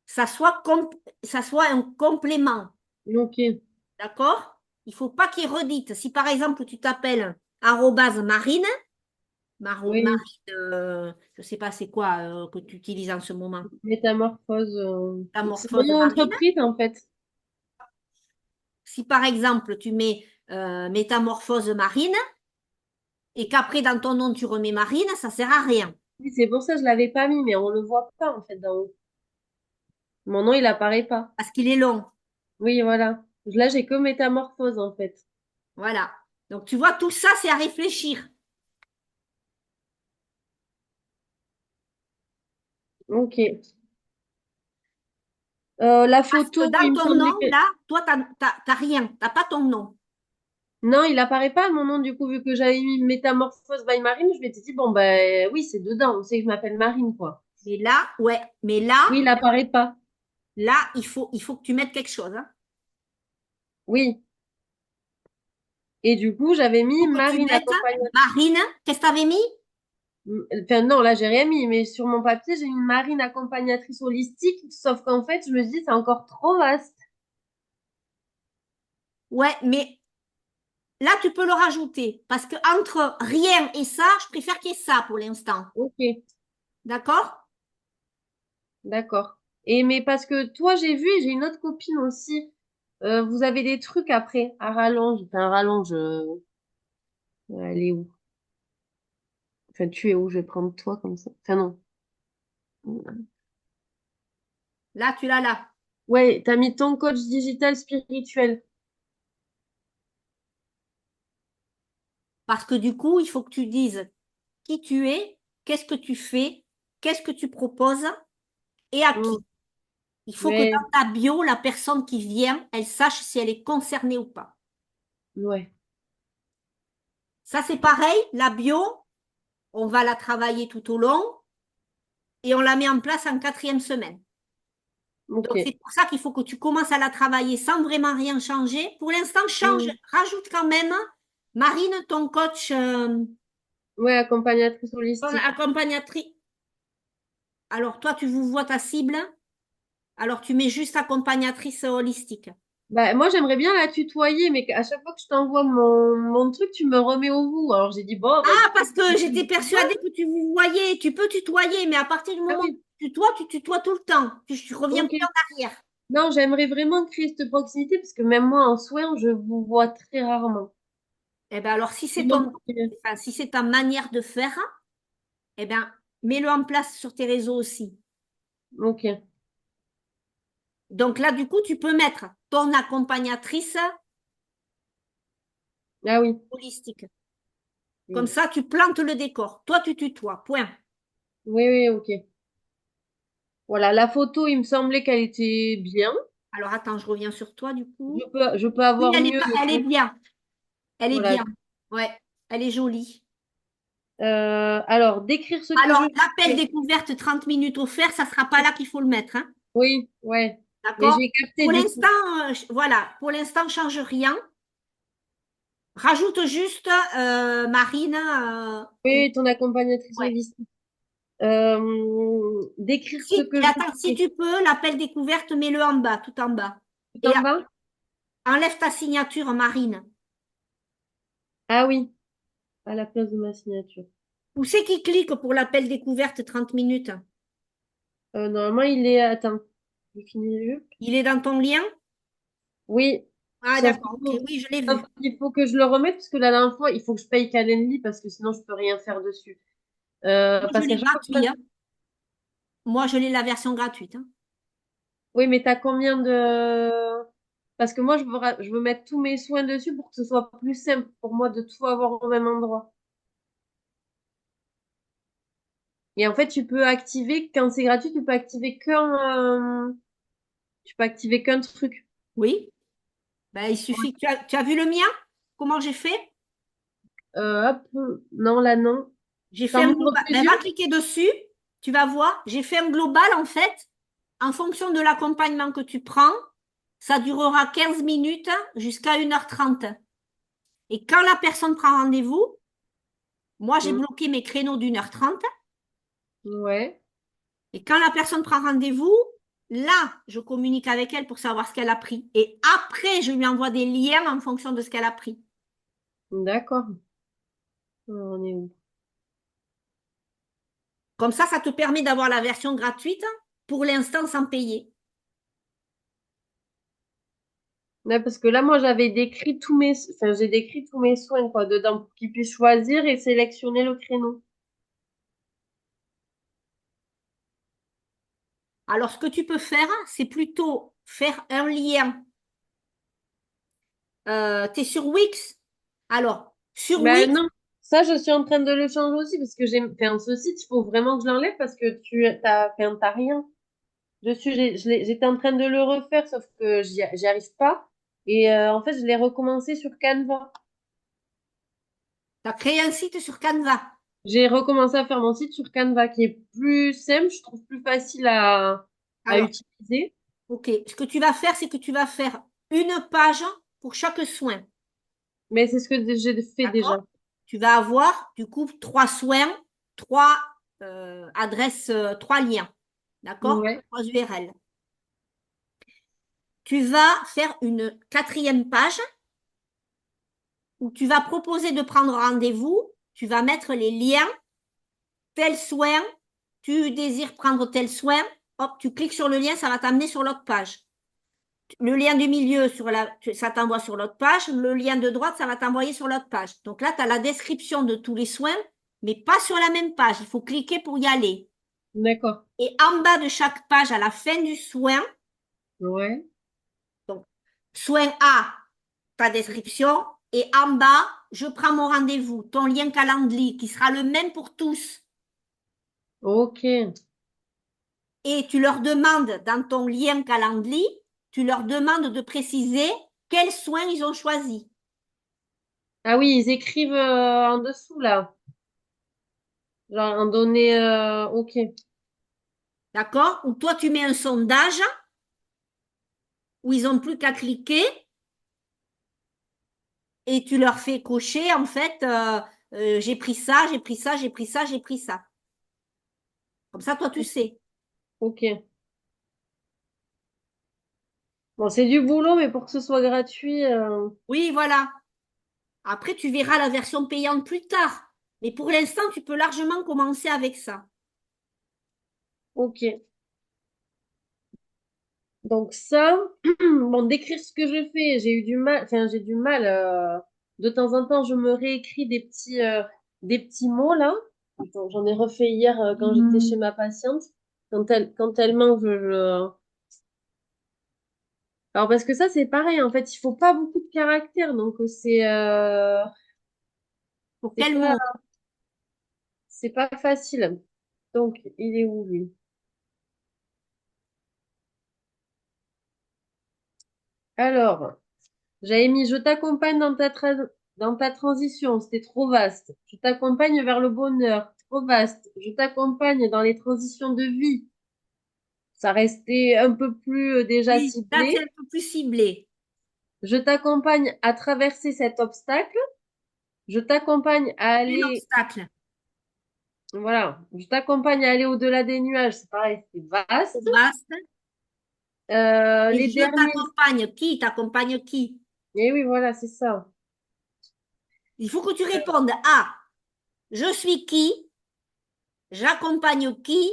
ça soit un complément. Ok. D'accord? Il faut pas qu'il redite. Si par exemple tu t'appelles arrobase marine, Oui. marine, je sais pas c'est quoi que tu utilises en ce moment, Métamorphose. C'est mon métamorphose nom marine. d'entreprise, en fait. Si par exemple tu mets métamorphose marine et qu'après dans ton nom tu remets marine, ça sert à rien. Oui, c'est pour ça que je l'avais pas mis, mais on le voit pas, en fait, d'en haut. Mon nom, il apparaît pas. parce qu'il est long. Oui, voilà. Là, j'ai que métamorphose, en fait. Voilà. Donc, tu vois, tout ça, c'est à réfléchir. Ok. La Parce que photo, dans il me ton nom, semblait que... là, toi, t'as rien. T'as pas ton nom. Non, il apparaît pas, mon nom, du coup, vu que j'avais mis métamorphose by Marine, je m'étais dit, bon, ben oui, c'est dedans. On sait que je m'appelle Marine, quoi. Mais là, ouais. Mais là, Oui, il apparaît pas. il faut que tu mettes quelque chose, hein. Oui. Et du coup, j'avais Il mis faut que tu Marine mettes accompagnatrice. Marine. Qu'est-ce que t'avais mis? Enfin, non, là, j'ai rien mis, mais sur mon papier, j'ai mis Marine accompagnatrice holistique, sauf qu'en fait, je me dis, c'est encore trop vaste. Ouais, mais là, tu peux le rajouter. Parce que entre rien et ça, je préfère qu'il y ait ça pour l'instant. Ok, D'accord? d'accord. Et mais parce que toi, j'ai vu, et j'ai une autre copine aussi. Vous avez des trucs après, à rallonge. Enfin, rallonge, elle est où? Enfin, tu es où? Je vais prendre toi comme ça. Enfin, non. Là, tu l'as là. Ouais, t'as mis ton coach digital spirituel. Parce que du coup, il faut que tu dises qui tu es, qu'est-ce que tu fais, qu'est-ce que tu proposes et à Hmm, qui. Il faut que ouais, dans ta bio, la personne qui vient, elle sache si elle est concernée ou pas. ouais. Ça, c'est pareil. La bio, on va la travailler tout au long et on la met en place en quatrième semaine. Ok. Donc, c'est pour ça qu'il faut que tu commences à la travailler sans vraiment rien changer. Pour l'instant, change, Hmm. rajoute quand même, Marine, ton coach, Ouais, accompagnatrice ton holistique. accompagnatrice. Alors, toi, tu vous vois ta cible. Alors, tu mets juste accompagnatrice holistique. Bah, moi, j'aimerais bien la tutoyer, mais à chaque fois que je t'envoie mon truc, tu me remets au vous. Alors, j'ai dit, bon, bah, du Ah, coup, parce que je j'étais te tutoie. persuadée que tu vous voyais. Tu peux tutoyer, mais à partir du Ah moment où oui, tu tutoies tout le temps. Tu reviens ok. plus en arrière. Non, j'aimerais vraiment créer cette proximité, parce que même moi, en soin, je vous vois très rarement. Eh ben, alors, C'est mon premier. enfin, si c'est ta manière de faire, eh ben, mets-le en place sur tes réseaux aussi. Ok. Donc là, du coup, tu peux mettre ton accompagnatrice Ah oui. holistique. Comme Oui, ça, tu plantes le décor. Toi, tu tutoies. Point. oui, oui, ok. Voilà, la photo, il me semblait qu'elle était bien. Alors, attends, je reviens sur toi, du coup. Je peux Oui, avoir mieux, mais elle est bon, bien. Elle est voilà. bien. Ouais, elle est jolie. Alors, décrire ce que je Alors, l'appel fais. découverte 30 minutes offert, ça sera pas là qu'il faut le mettre, hein. Oui, ouais. Mais D'accord? j'ai capté Pour du l'instant, coup. voilà, pour l'instant, change rien. Rajoute juste Marine. Oui, ton accompagnatrice Ouais. holistique. Décrire ce Si, que et je attends, si fais. tu peux, l'appel découverte, mets-le en bas, tout en bas. Tout Et en bas? enlève ta signature, Marine. Ah oui, à la place de ma signature. Où c'est qui clique pour l'appel découverte 30 minutes? Normalement, il est... Attends, je finis le jeu. Il est dans ton lien? Oui, Ah, d'accord, ok, oui, je l'ai sauf vu. qu'il faut que je le remette parce que la dernière fois, il faut que je paye Calendly parce que sinon, je peux rien faire dessus. Moi, je Parce qu'à l'ai chaque fois que je gratuit, passe... hein. Moi, je l'ai la version gratuite, hein. Oui, mais t'as combien de... Parce que moi, je veux mettre tous mes soins dessus pour que ce soit plus simple pour moi de tout avoir au même endroit. Et en fait, tu peux activer, quand c'est gratuit, tu peux activer tu peux activer qu'un truc. Oui. Ben, il suffit. Tu as vu le mien? Comment j'ai fait? Hop, non, là, non. J'ai fait T'en un ouvres global. Ben, va plusieurs? cliquer dessus. Tu vas voir. J'ai fait un global, en fait. En fonction de l'accompagnement que tu prends, ça durera 15 minutes jusqu'à 1h30. Et quand la personne prend rendez-vous, moi, j'ai Hmm. bloqué mes créneaux d'1h30. Ouais, Et quand la personne prend rendez-vous, là, je communique avec elle pour savoir ce qu'elle a pris. Et après, je lui envoie des liens en fonction de ce qu'elle a pris. d'accord. On est où? Comme ça te permet d'avoir la version gratuite pour l'instant sans payer. Ouais, parce que là, moi, j'avais décrit enfin, j'ai décrit tous mes soins, quoi, dedans, pour qu'ils puissent choisir et sélectionner le créneau. Alors, ce que tu peux faire, c'est plutôt faire un lien. Tu es sur Wix? Alors, sur Ben Wix, non, ça, je suis en train de le changer aussi parce que j'ai, enfin, ce site, il faut vraiment que je l'enlève parce que t'as rien dessus. J'étais en train de le refaire, sauf que j'y arrive pas. Et en fait, je l'ai recommencé sur Canva. tu as créé un site sur Canva. J'ai recommencé à faire mon site sur Canva, qui est plus simple, je trouve plus facile à Alors, utiliser. OK. Ce que tu vas faire, c'est que tu vas faire une page pour chaque soin. Mais c'est ce que j'ai fait déjà. D'accord? Tu vas avoir, du coup, 3 soins, 3 adresses, 3 liens. D'accord? Ouais, 3 URL. Tu vas faire une 4e page où tu vas proposer de prendre rendez-vous. Tu vas mettre les liens, tel soin, tu désires prendre tel soin. Hop, tu cliques sur le lien, ça va t'amener sur l'autre page. Le lien du milieu, ça t'envoie sur l'autre page. Le lien de droite, ça va t'envoyer sur l'autre page. Donc là, tu as la description de tous les soins, mais pas sur la même page. Il faut cliquer pour y aller. d'accord. Et en bas de chaque page, à la fin du soin, Ouais, donc soin A, ta description, et en bas, je prends mon rendez-vous, ton lien calendrier, qui sera le même pour tous. ok, Et tu leur demandes, dans ton lien calendrier, tu leur demandes de préciser quels soins ils ont choisi. ah oui, ils écrivent en dessous là, genre en données, ok, D'accord? Ou toi, tu mets un sondage où ils n'ont plus qu'à cliquer et tu leur fais cocher, en fait, j'ai pris ça, j'ai pris ça, j'ai pris ça, j'ai pris ça. Comme ça, toi, tu sais. ok. Bon, c'est du boulot, mais pour que ce soit gratuit, Oui, voilà. Après, tu verras la version payante plus tard. Mais pour l'instant, tu peux largement commencer avec ça. ok. Donc ça, bon, décrire ce que je fais, j'ai eu du mal, enfin j'ai du mal. De temps en temps, je me réécris des petits mots là. Attends, j'en ai refait hier quand j'étais chez ma patiente. Quand elle mange, alors parce que ça c'est pareil en fait, il faut pas beaucoup de caractères, donc Pour c'est quel pas mot? c'est pas facile. Donc il est où lui? Alors. J'avais mis je t'accompagne dans ta transition, c'était trop vaste. Je t'accompagne vers le bonheur, trop vaste. Je t'accompagne dans les transitions de vie. Ça restait un peu plus déjà Oui, là, c'est un ciblé. peu plus ciblé. Je t'accompagne à traverser cet obstacle. Je t'accompagne à Un aller, obstacle. voilà, je t'accompagne à aller au-delà des nuages. C'est pareil, c'est Trop vaste. vaste. Et Les je derniers, t'accompagne. Qui t'accompagne qui? eh oui, voilà, c'est ça. Il faut que tu répondes à je suis qui? J'accompagne qui?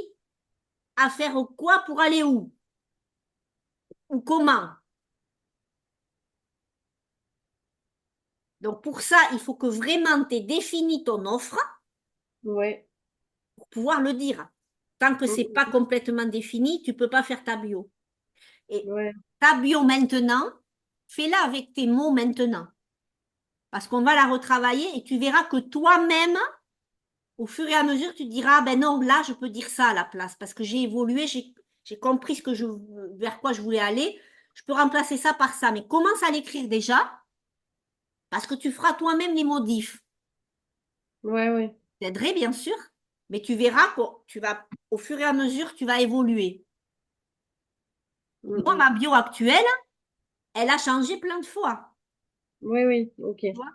À faire quoi pour aller où? Ou comment? Donc pour ça, il faut que vraiment tu aies défini ton offre Ouais, pour pouvoir le dire. Tant que c'est pas mm, complètement défini, tu peux pas faire ta bio. Et ouais, ta bio maintenant, fais-la avec tes mots maintenant. Parce qu'on va la retravailler et tu verras que toi-même, au fur et à mesure, tu te diras, ah ben non, là, je peux dire ça à la place. Parce que j'ai évolué, j'ai compris vers quoi je voulais aller. Je peux remplacer ça par ça. Mais commence à l'écrire déjà, parce que tu feras toi-même les modifs. ouais, ouais. T'aiderai, bien sûr, mais tu verras que tu vas, au fur et à mesure, tu vas évoluer. Mm, Moi, mm. ma bio actuelle, elle a changé plein de fois. Oui, oui, ok. Tu vois.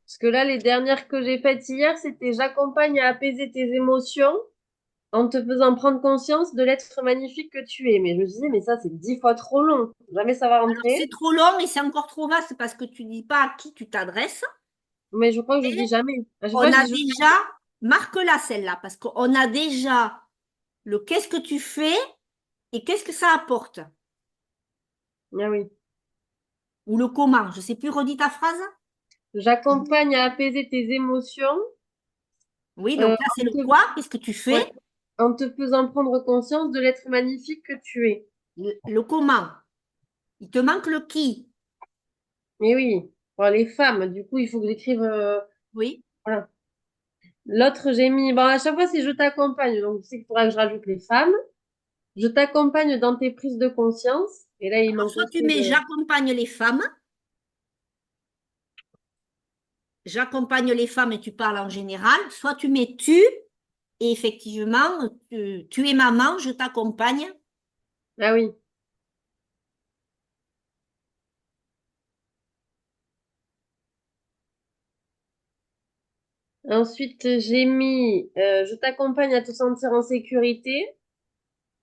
Parce que là, les dernières que j'ai faites hier, c'était j'accompagne à apaiser tes émotions en te faisant prendre conscience de l'être magnifique que tu es. Mais je me disais, mais ça, c'est 10 fois trop long. Jamais ça va Alors, c'est rentrer. trop long et c'est encore trop vaste parce que tu dis pas à qui tu t'adresses. Mais je crois que je dis jamais. À chaque fois, On je a dis, déjà, marque-la celle-là, parce qu'on a déjà le qu'est-ce que tu fais et qu'est-ce que ça apporte, ah oui. ou le comment. Je sais plus, redis ta phrase. J'accompagne à apaiser tes émotions Oui, donc là, en c'est le te, quoi, qu'est-ce que tu ouais, fais. en te faisant prendre conscience de l'être magnifique que tu es. Le comment. Il te manque le qui. Mais oui, pour les femmes, du coup, il faut que j'écrive. Oui. Voilà. L'autre, j'ai mis. Bon, à chaque fois, c'est je t'accompagne. Donc, tu sais qu'il faudra que je rajoute les femmes. Je t'accompagne dans tes prises de conscience. Et là, il Alors, manque soit tu aussi mets le. j'accompagne les femmes. J'accompagne les femmes et tu parles en général. Soit tu mets tu et effectivement, tu es maman, je t'accompagne. Ah oui. Ensuite, j'ai mis je t'accompagne à te sentir en sécurité.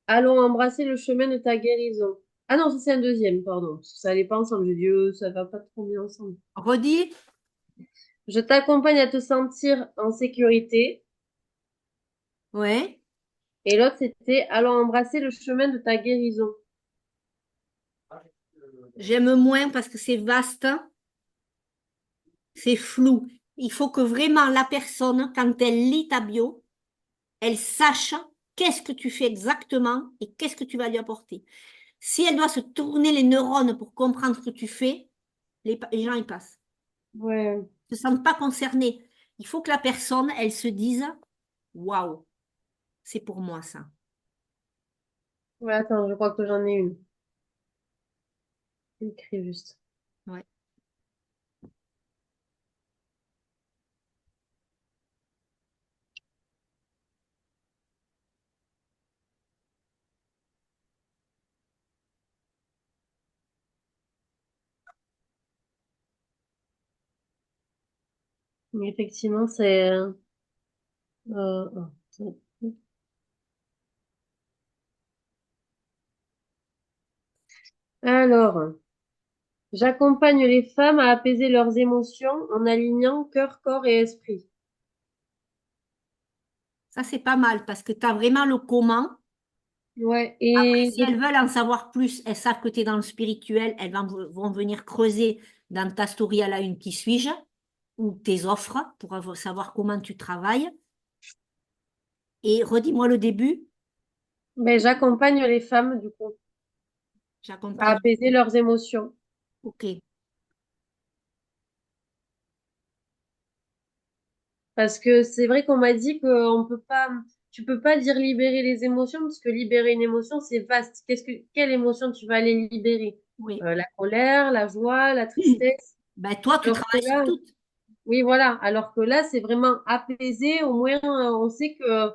Allons embrasser le chemin de ta guérison. Ah non, ça c'est un deuxième, pardon. Parce que ça allait pas ensemble. J'ai dit, ça va pas trop bien ensemble. Redis. Je t'accompagne à te sentir en sécurité. Ouais. Et l'autre, c'était allons embrasser le chemin de ta guérison. J'aime moins parce que c'est vaste, c'est flou. Il faut que vraiment la personne, quand elle lit ta bio, elle sache qu'est-ce que tu fais exactement et qu'est-ce que tu vas lui apporter. Si elle doit se tourner les neurones pour comprendre ce que tu fais, les gens y passent. Ouais. Ils ne se sentent pas concernés. Il faut que la personne, elle se dise, waouh, c'est pour moi ça. Ouais, attends, je crois que j'en ai une. Écris juste. Ouais. Mais effectivement, c'est... attends. Alors, j'accompagne les femmes à apaiser leurs émotions en alignant cœur, corps et esprit. Ça, c'est pas mal parce que tu as vraiment le comment. Ouais, Après, et si elles veulent en savoir plus, elles savent que tu es dans le spirituel, vont venir creuser dans ta story à la une qui suis-je ou tes offres pour savoir comment tu travailles. Et redis-moi le début. ben, j'accompagne les femmes, du coup, à J'accompagne. apaiser leurs émotions. Ok. Parce que c'est vrai qu'on m'a dit qu'on peut pas, tu peux pas dire libérer les émotions, parce que libérer une émotion, c'est vaste. Quelle émotion tu vas aller libérer? Oui. La colère, la joie, la tristesse. Ben, toi, tu Alors que travailles sur là, toutes. oui, voilà. Alors que là, c'est vraiment apaisé. Au moins, on sait que,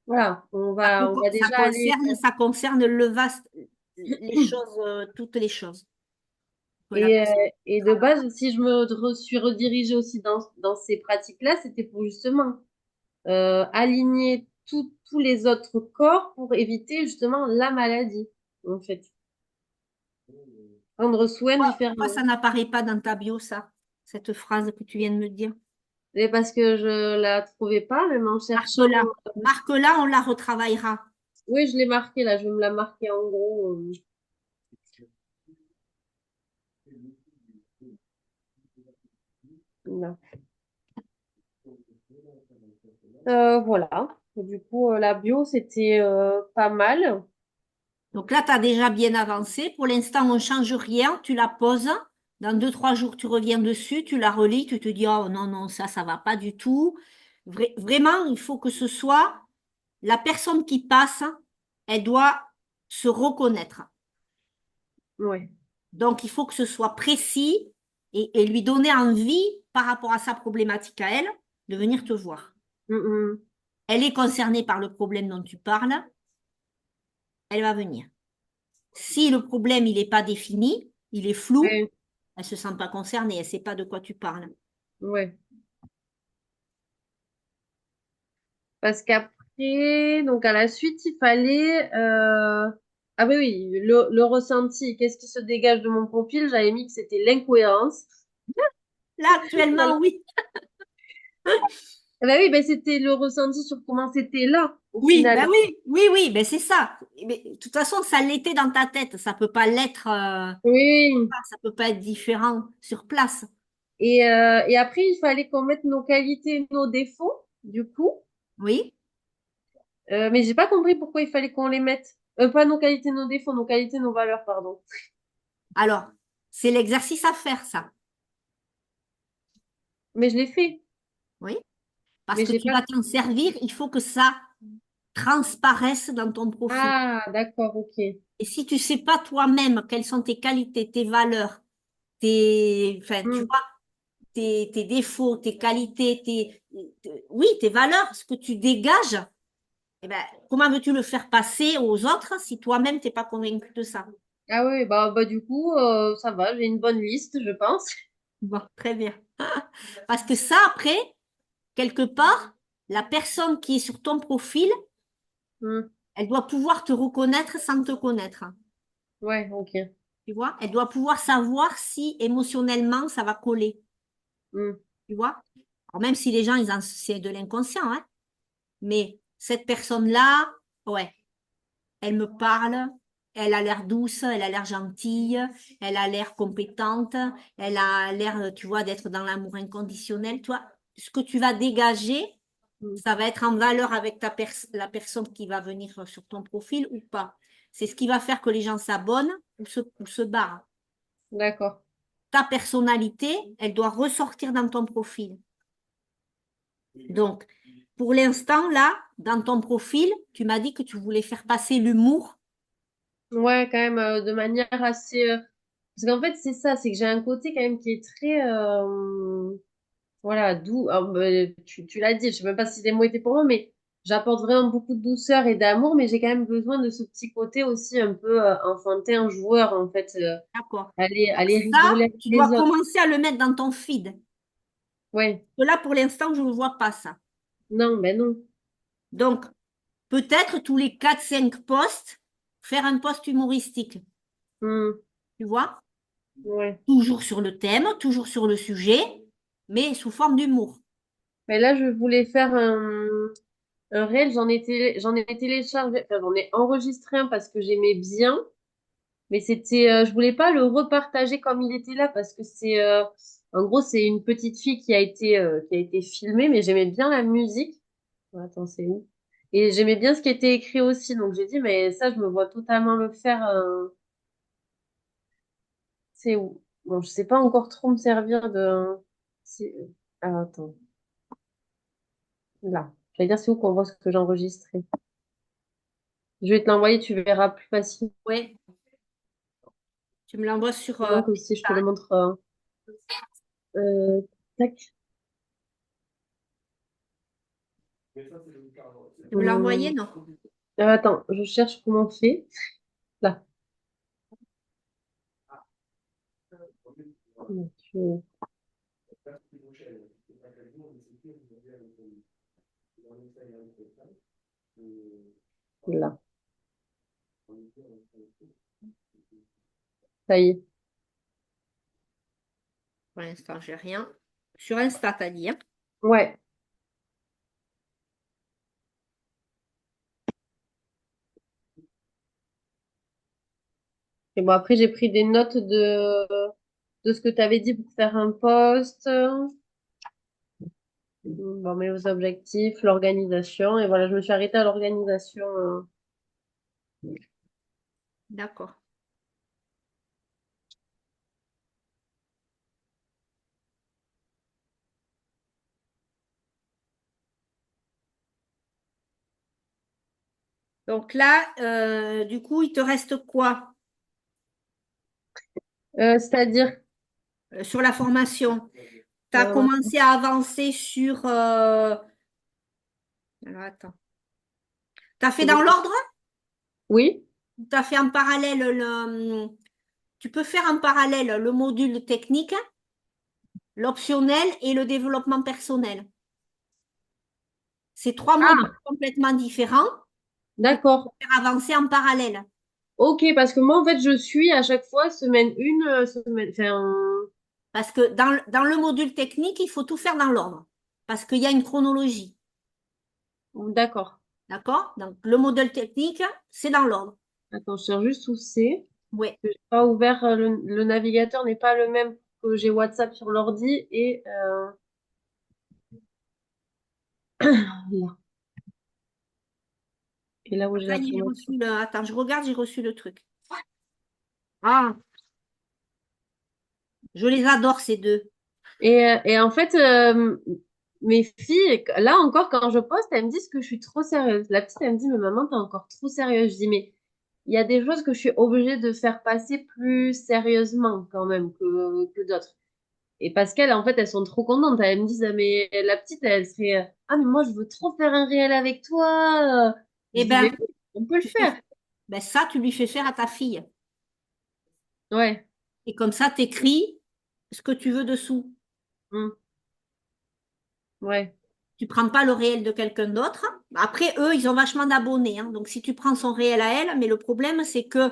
voilà, on va déjà aller. Ça concerne le vaste, les choses, toutes les choses. Voilà. Et, euh, et de base, si je suis redirigée aussi dans ces pratiques-là, c'était pour justement aligner tous les autres corps pour éviter justement la maladie, en fait. Prendre soin Pourquoi ça différemment. n'apparaît pas dans ta bio, ça, cette phrase que tu viens de me dire? Et parce que je la trouvais pas, même en cherchant. Marque-la. Marque-la, on la retravaillera. Oui, je l'ai marqué là, je vais me la marquer en gros. Là. Voilà. Du coup, la bio, c'était pas mal. Donc là, tu as déjà bien avancé. Pour l'instant, on ne change rien. Tu la poses. Dans 2, 3 jours, tu reviens dessus, tu la relis, tu te dis, oh non, non, ça va pas du tout. Vraiment, il faut que ce soit la personne qui passe, elle doit se reconnaître. Ouais. Donc, il faut que ce soit précis et lui donner envie, par rapport à sa problématique à elle, de venir te voir. Mm, Elle est concernée par le problème dont tu parles, elle va venir. Si le problème, il n'est pas défini, il est flou, ouais. elle ne se sent pas concernée, elle ne sait pas de quoi tu parles. Ouais. Parce qu'après, donc à la suite, il fallait... Ah oui, oui, le ressenti. Qu'est-ce qui se dégage de mon profil? J'avais mis que c'était l'incohérence. Là, Voilà. actuellement, oui. Ah bah oui, ben c'était le ressenti sur comment c'était là, au Oui, ben final. oui, oui, oui, ben c'est ça. Mais, de toute façon, ça l'était dans ta tête. Ça peut pas l'être, Oui. ça peut pas être différent sur place. Et après, il fallait qu'on mette nos qualités et nos défauts, du coup. Oui, Mais j'ai pas compris pourquoi il fallait qu'on les mette. Pas nos qualités, nos défauts, nos qualités, nos valeurs, pardon. Alors, c'est l'exercice à faire, ça. Mais je l'ai fait. Oui. Parce Mais que j'ai tu pas. vas t'en servir, il faut que ça transparaisse dans ton profil. Ah, d'accord, ok. Et si tu sais pas toi-même quelles sont tes qualités, tes valeurs, enfin, tu Hmm. vois, tes défauts, tes qualités, oui, tes valeurs, ce que tu dégages, eh ben, comment veux-tu le faire passer aux autres si toi-même t'es pas convaincu de ça? Ah oui, bah du coup, ça va, j'ai une bonne liste, je pense. Bon, très bien. Parce que ça, après, quelque part, la personne qui est sur ton profil, Hmm. elle doit pouvoir te reconnaître sans te connaître. Ouais, ok. Tu vois? Elle doit pouvoir savoir si émotionnellement ça va coller. Hmm. Tu vois? Alors même si les gens, c'est de l'inconscient, hein, mais cette personne-là, ouais, elle me parle, elle a l'air douce, elle a l'air gentille, elle a l'air compétente, elle a l'air, tu vois, d'être dans l'amour inconditionnel. Toi, ce que tu vas dégager, Hmm. ça va être en valeur avec la personne qui va venir sur ton profil ou pas. C'est ce qui va faire que les gens s'abonnent ou se barrent. D'accord. Ta personnalité, elle doit ressortir dans ton profil. Donc, pour l'instant, là, dans ton profil, tu m'as dit que tu voulais faire passer l'humour. Ouais, quand même, de manière assez. Parce qu'en fait, c'est ça, c'est que j'ai un côté quand même qui est très. Voilà, doux. Alors, tu l'as dit, je sais même pas si les mots étaient pour moi, mais j'apporte vraiment beaucoup de douceur et d'amour, mais j'ai quand même besoin de ce petit côté aussi un peu enfantin, joueur, en fait. D'accord. Donc Aller ça, rigoler avec tu dois les autres. commencer à le mettre dans ton feed. Ouais. Là, pour l'instant, je ne vois pas ça. Non, ben non. Donc, peut-être tous les 4, 5 posts, faire un post humoristique. Hmm. Tu vois? Ouais. Toujours sur le thème, toujours sur le sujet, mais sous forme d'humour. Mais là, je voulais faire un réel, j'en ai téléchargé, enfin, j'en ai enregistré un parce que j'aimais bien, mais c'était, je voulais pas le repartager comme il était là parce que en gros, c'est une petite fille qui a été filmée, mais j'aimais bien la musique. Attends, c'est où? Et j'aimais bien ce qui était écrit aussi, donc j'ai dit, mais ça, je me vois totalement le faire, c'est où? Bon, je sais pas encore trop me servir c'est, attends, là. J'allais dire, c'est où qu'on voit ce que j'ai enregistré. Je vais te l'envoyer, tu verras plus facilement Ouais, tu me l'envoies sur. que si je te le montre. Euh, tac. Tu me l'as envoyé, non? Attends, je cherche comment on fait. Là. Tu- Là. Ça y est. Pour l'instant, j'ai rien. Sur Insta, t'as dit, hein? Ouais. Et bon, après, j'ai pris des notes de ce que tu avais dit pour faire un post. Bon, mes objectifs, l'organisation. Et voilà, je me suis arrêtée à l'organisation. D'accord. Donc là, du coup, il te reste quoi C'est-à-dire, sur la formation? Tu as euh, commencé à avancer sur. Alors, attends. Tu as fait dans l'ordre? oui, Tu as fait en parallèle tu peux faire en parallèle le module technique, l'optionnel et le développement personnel. C'est 3 modules ah, complètement différents que tu d'accord. peux faire avancer en parallèle. Ok, parce que moi, en fait, je suis à chaque fois semaine une, semaine, enfin, Parce que dans le module technique, il faut tout faire dans l'ordre. Parce qu'il y a une chronologie. d'accord. D'accord? Donc, le modèle technique, c'est dans l'ordre. Attends, je cherche juste où c'est. Oui. Que j'ai pas ouvert, le navigateur n'est pas le même que j'ai WhatsApp sur l'ordi et là. Et là où j'ai Ça y est, j'ai l'information. reçu le... Attends, je regarde, j'ai reçu le truc. Ah, je les adore, ces deux. Et en fait, mes filles, là encore, quand je poste, elles me disent que je suis trop sérieuse. La petite, elle me dit, mais maman, t'es encore trop sérieuse. Je dis, mais il y a des choses que je suis obligée de faire passer plus sérieusement quand même que d'autres. Et Pascal, en fait, elles sont trop contentes. Elles me disent, ah, mais la petite, elle serait, ah, mais moi, je veux trop faire un réel avec toi. Je Eh dis, mais ben, oui, on peut le tu fais... faire. ben, ça, tu lui fais faire à ta fille. Ouais. Et comme ça, t'écris ce que tu veux dessous. Mm. Ouais. Tu prends pas le réel de quelqu'un d'autre. Après, eux, ils ont vachement d'abonnés, hein. Donc, si tu prends son réel à elle, mais le problème, c'est que,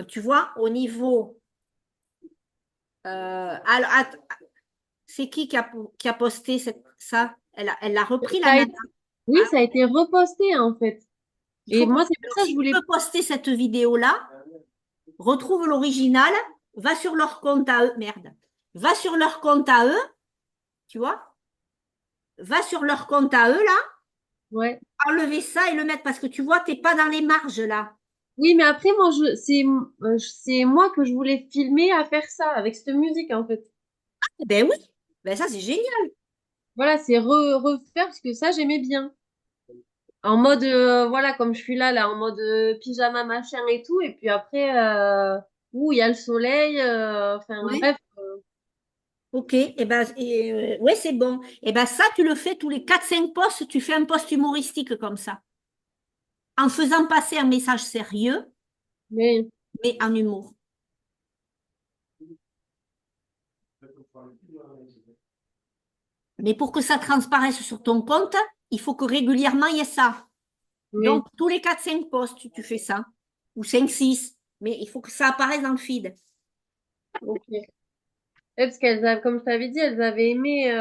tu vois, au niveau... c'est qui a posté ça? Elle a repris la Ça a nana. été- Oui, Ah, ça a été reposté, en fait. il Et faut que... moi, c'est pour Alors, ça que je si tu voulais. veux poster cette vidéo-là, retrouve l'original, va sur leur compte à eux. Merde. Va sur leur compte à eux, tu vois? Va sur leur compte à eux, là, Ouais. enlever ça et le mettre parce que tu vois, t'es pas dans les marges, là. Oui, mais après, moi, c'est moi que je voulais filmer à faire ça, avec cette musique, en fait. Ben oui, ben ça, c'est génial. Voilà, c'est refaire, parce que ça, j'aimais bien. En mode, voilà, comme je suis là, en mode pyjama, machin et tout. Et puis après, où il y a le soleil, enfin, Ouais. bref. Ok, et ben, ouais, c'est bon. Et ben ça, tu le fais tous les 4 5 posts, tu fais un post humoristique comme ça, en faisant passer un message sérieux, Mais, mais en humour. Mais pour que ça transparaisse sur ton compte, il faut que régulièrement il y ait ça. mais, Donc, tous les 4 5 posts, tu fais ça. Ou 5 6. Mais il faut que ça apparaisse dans le feed. ok. Ouais, parce qu'elles avaient, comme je t'avais dit, elles avaient aimé,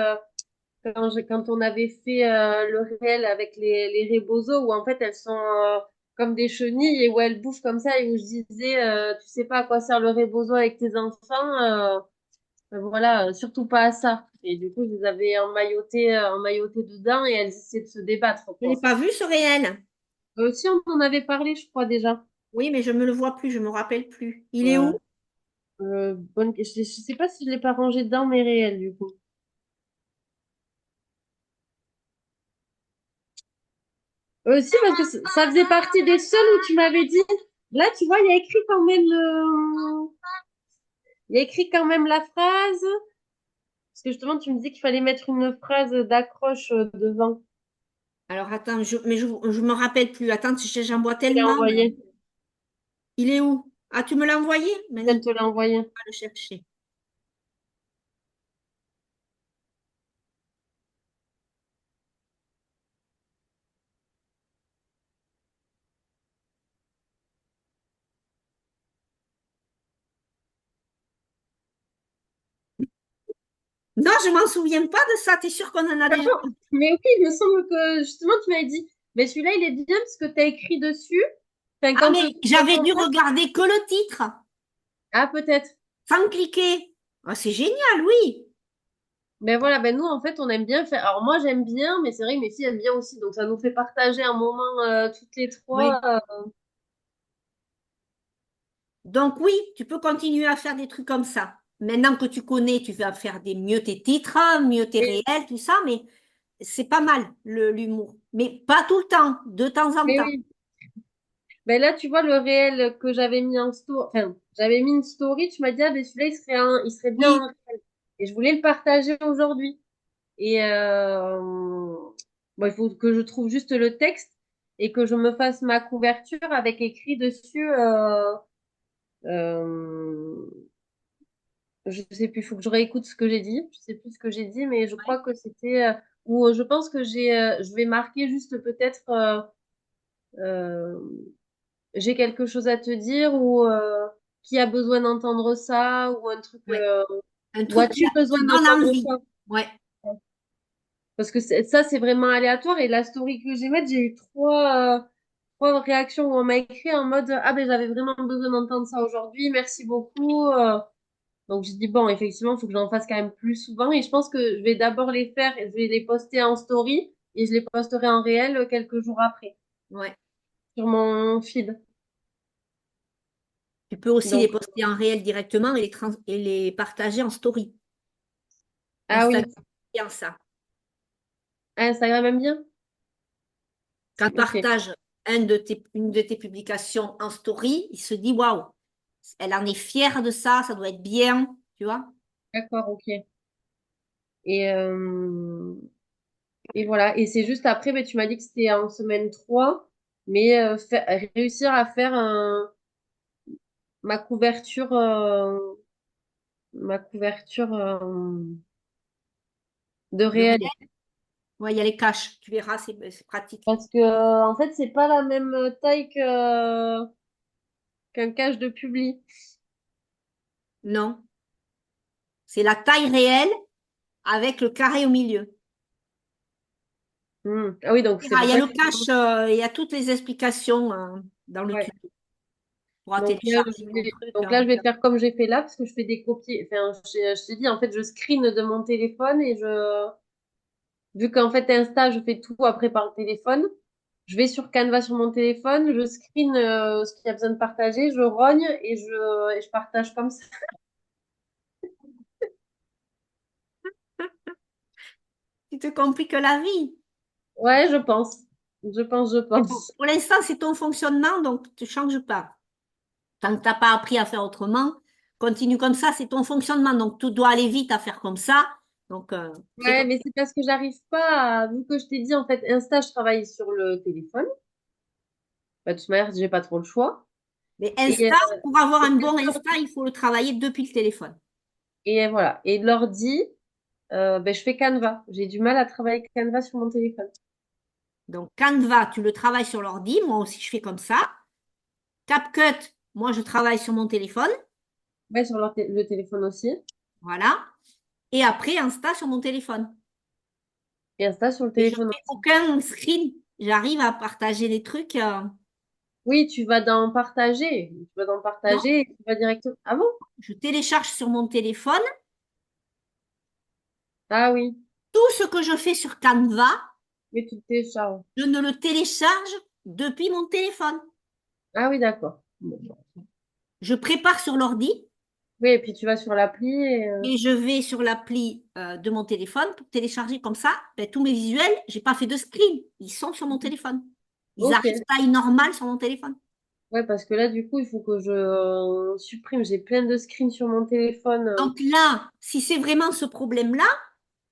quand on avait fait le réel avec les rébozos, où en fait elles sont comme des chenilles et où elles bouffent comme ça, et où je disais, tu sais pas à quoi sert le rébozo avec tes enfants, voilà, surtout pas à ça. Et du coup, je les avais emmaillotées dedans et elles essaient de se débattre, Je n'ai quoi. pas vu ce réel. Si on en avait parlé, je crois déjà. Oui, mais je ne me le vois plus, je ne me rappelle plus. Il est Ouais. où? Je sais pas si je l'ai pas rangé dans mes réels, du coup. Aussi, parce que ça faisait partie des seuls où tu m'avais dit, là, tu vois, il y a écrit quand même, il y a écrit quand même la phrase, parce que justement, tu me dis qu'il fallait mettre une phrase d'accroche devant. Alors attends, mais je ne me rappelle plus. Attends, j'en vois Je l'ai tellement. envoyé. Il est où? Ah, tu me l'as envoyé? Je viens de Magnifique, te l'envoyer. on va le chercher. Non, je m'en souviens pas de ça. T'es sûr qu'on en a déjà... Mais oui, il me semble que justement, tu m'avais dit, mais celui-là, il est bien parce que tu as écrit dessus. Enfin, Ah, quand mais on j'avais dû t'entend. regarder que le titre, Ah, peut-être. sans cliquer. Ah, c'est génial, oui. Ben voilà, ben nous, en fait, on aime bien faire. Alors, moi, j'aime bien, mais c'est vrai que mes filles aiment bien aussi. Donc, ça nous fait partager un moment toutes les trois. Oui. Donc oui, tu peux continuer à faire des trucs comme ça. Maintenant que tu connais, tu vas faire mieux tes titres, mieux tes Mais, réels, tout ça, mais c'est pas mal l'humour. Mais pas tout le temps, de temps en mais temps. oui. Ben là, tu vois, le réel que j'avais mis en story, enfin, j'avais mis une story, tu m'as dit, ah, ben celui-là, il serait bien en Oui, réel. Et je voulais le partager aujourd'hui. Et bon, il faut que je trouve juste le texte et que je me fasse ma couverture avec écrit dessus. Euh, je sais plus, il faut que je réécoute ce que j'ai dit. Je sais plus ce que j'ai dit, mais je crois que c'était ou je pense que je vais marquer juste peut-être euh, j'ai quelque chose à te dire ou qui a besoin d'entendre ça ou un truc ouais. Un ou truc as-tu besoin qui donne d'entendre envie. ça? Ouais. Parce que ça, c'est vraiment aléatoire. Et la story que j'ai faite, j'ai eu trois réactions où on m'a écrit en mode, ah ben, j'avais vraiment besoin d'entendre ça aujourd'hui. Merci beaucoup. Donc, j'ai dit, bon, effectivement, il faut que j'en fasse quand même plus souvent. Et je pense que je vais d'abord les faire et je vais les poster en story et je les posterai en réel quelques jours après. Ouais. sur mon feed. Tu peux aussi les Donc, poster en réel directement et les partager en story. ah Instagram, oui, bien ça. Instagram aime bien? Quand tu Ok, partages une de tes publications en story, il se dit waouh, elle en est fière de ça, ça doit être bien, tu vois. d'accord, ok. Et, et voilà. Et c'est juste après, mais tu m'as dit que c'était en semaine 3, mais réussir à faire ma couverture, ma couverture de De réel. réel, ouais, il y a les caches, tu verras, c'est pratique. Parce que, en fait, c'est pas la même taille qu'un cache de publi. Non, c'est la taille réelle avec le carré au milieu. Ah oui, donc c'est Il pour y a ça le que cache, il y a toutes les explications dans le ouais. tuto. Tu pourras télécharger ton truc. Donc là, je vais faire comme j'ai fait là, parce que je fais des copies. Enfin, je t'ai dit, en fait, je screen de mon téléphone et vu qu'en fait, Insta, je fais tout après par le téléphone. Je vais sur Canva sur mon téléphone, je screen ce qu'il y a besoin de partager, je rogne et je partage comme ça. Tu te compliques la vie. Ouais, je pense. Je Mais bon, pense. pour l'instant, c'est ton fonctionnement, donc tu ne changes pas. Tant que tu n'as pas appris à faire autrement, continue comme ça, c'est ton fonctionnement. Donc, tout doit aller vite à faire comme ça. Donc, c'est Ouais, comme mais c'est parce que j'arrive pas vu que je t'ai dit, en fait, Insta, je travaille sur le téléphone. Bah, de toute manière, j'ai pas trop le choix. Mais Et, Insta, pour avoir un bon Insta, l'ordi- il faut le travailler depuis le téléphone. et voilà. Et l'ordi, ben, je fais Canva. J'ai du mal à travailler avec Canva sur mon téléphone. Donc, Canva, tu le travailles sur l'ordi. Moi aussi, je fais comme ça. CapCut, moi, je travaille sur mon téléphone. Ouais, sur le téléphone aussi. Voilà. Et après, Insta sur mon téléphone. Et Insta sur le Et je téléphone fais aussi. aucun screen. J'arrive à partager les trucs. Oui, tu vas dans partager. Tu vas dans Non, partager et tu vas directement. Ah bon? je télécharge sur mon téléphone. Ah oui. Tout ce que je fais sur Canva, Mais tu le télécharges. je ne le télécharge depuis mon téléphone. Ah oui, d'accord. Bon. Je prépare sur l'ordi Oui, et puis tu vas sur l'appli et et je vais sur l'appli de mon téléphone pour télécharger comme ça. Ben, tous mes visuels, j'ai pas fait de screen. Ils sont sur mon téléphone. Ils ok. arrivent taille normale sur mon téléphone. Ouais, parce que là, du coup, il faut que je supprime. J'ai plein de screens sur mon téléphone. Donc là, si c'est vraiment ce problème-là,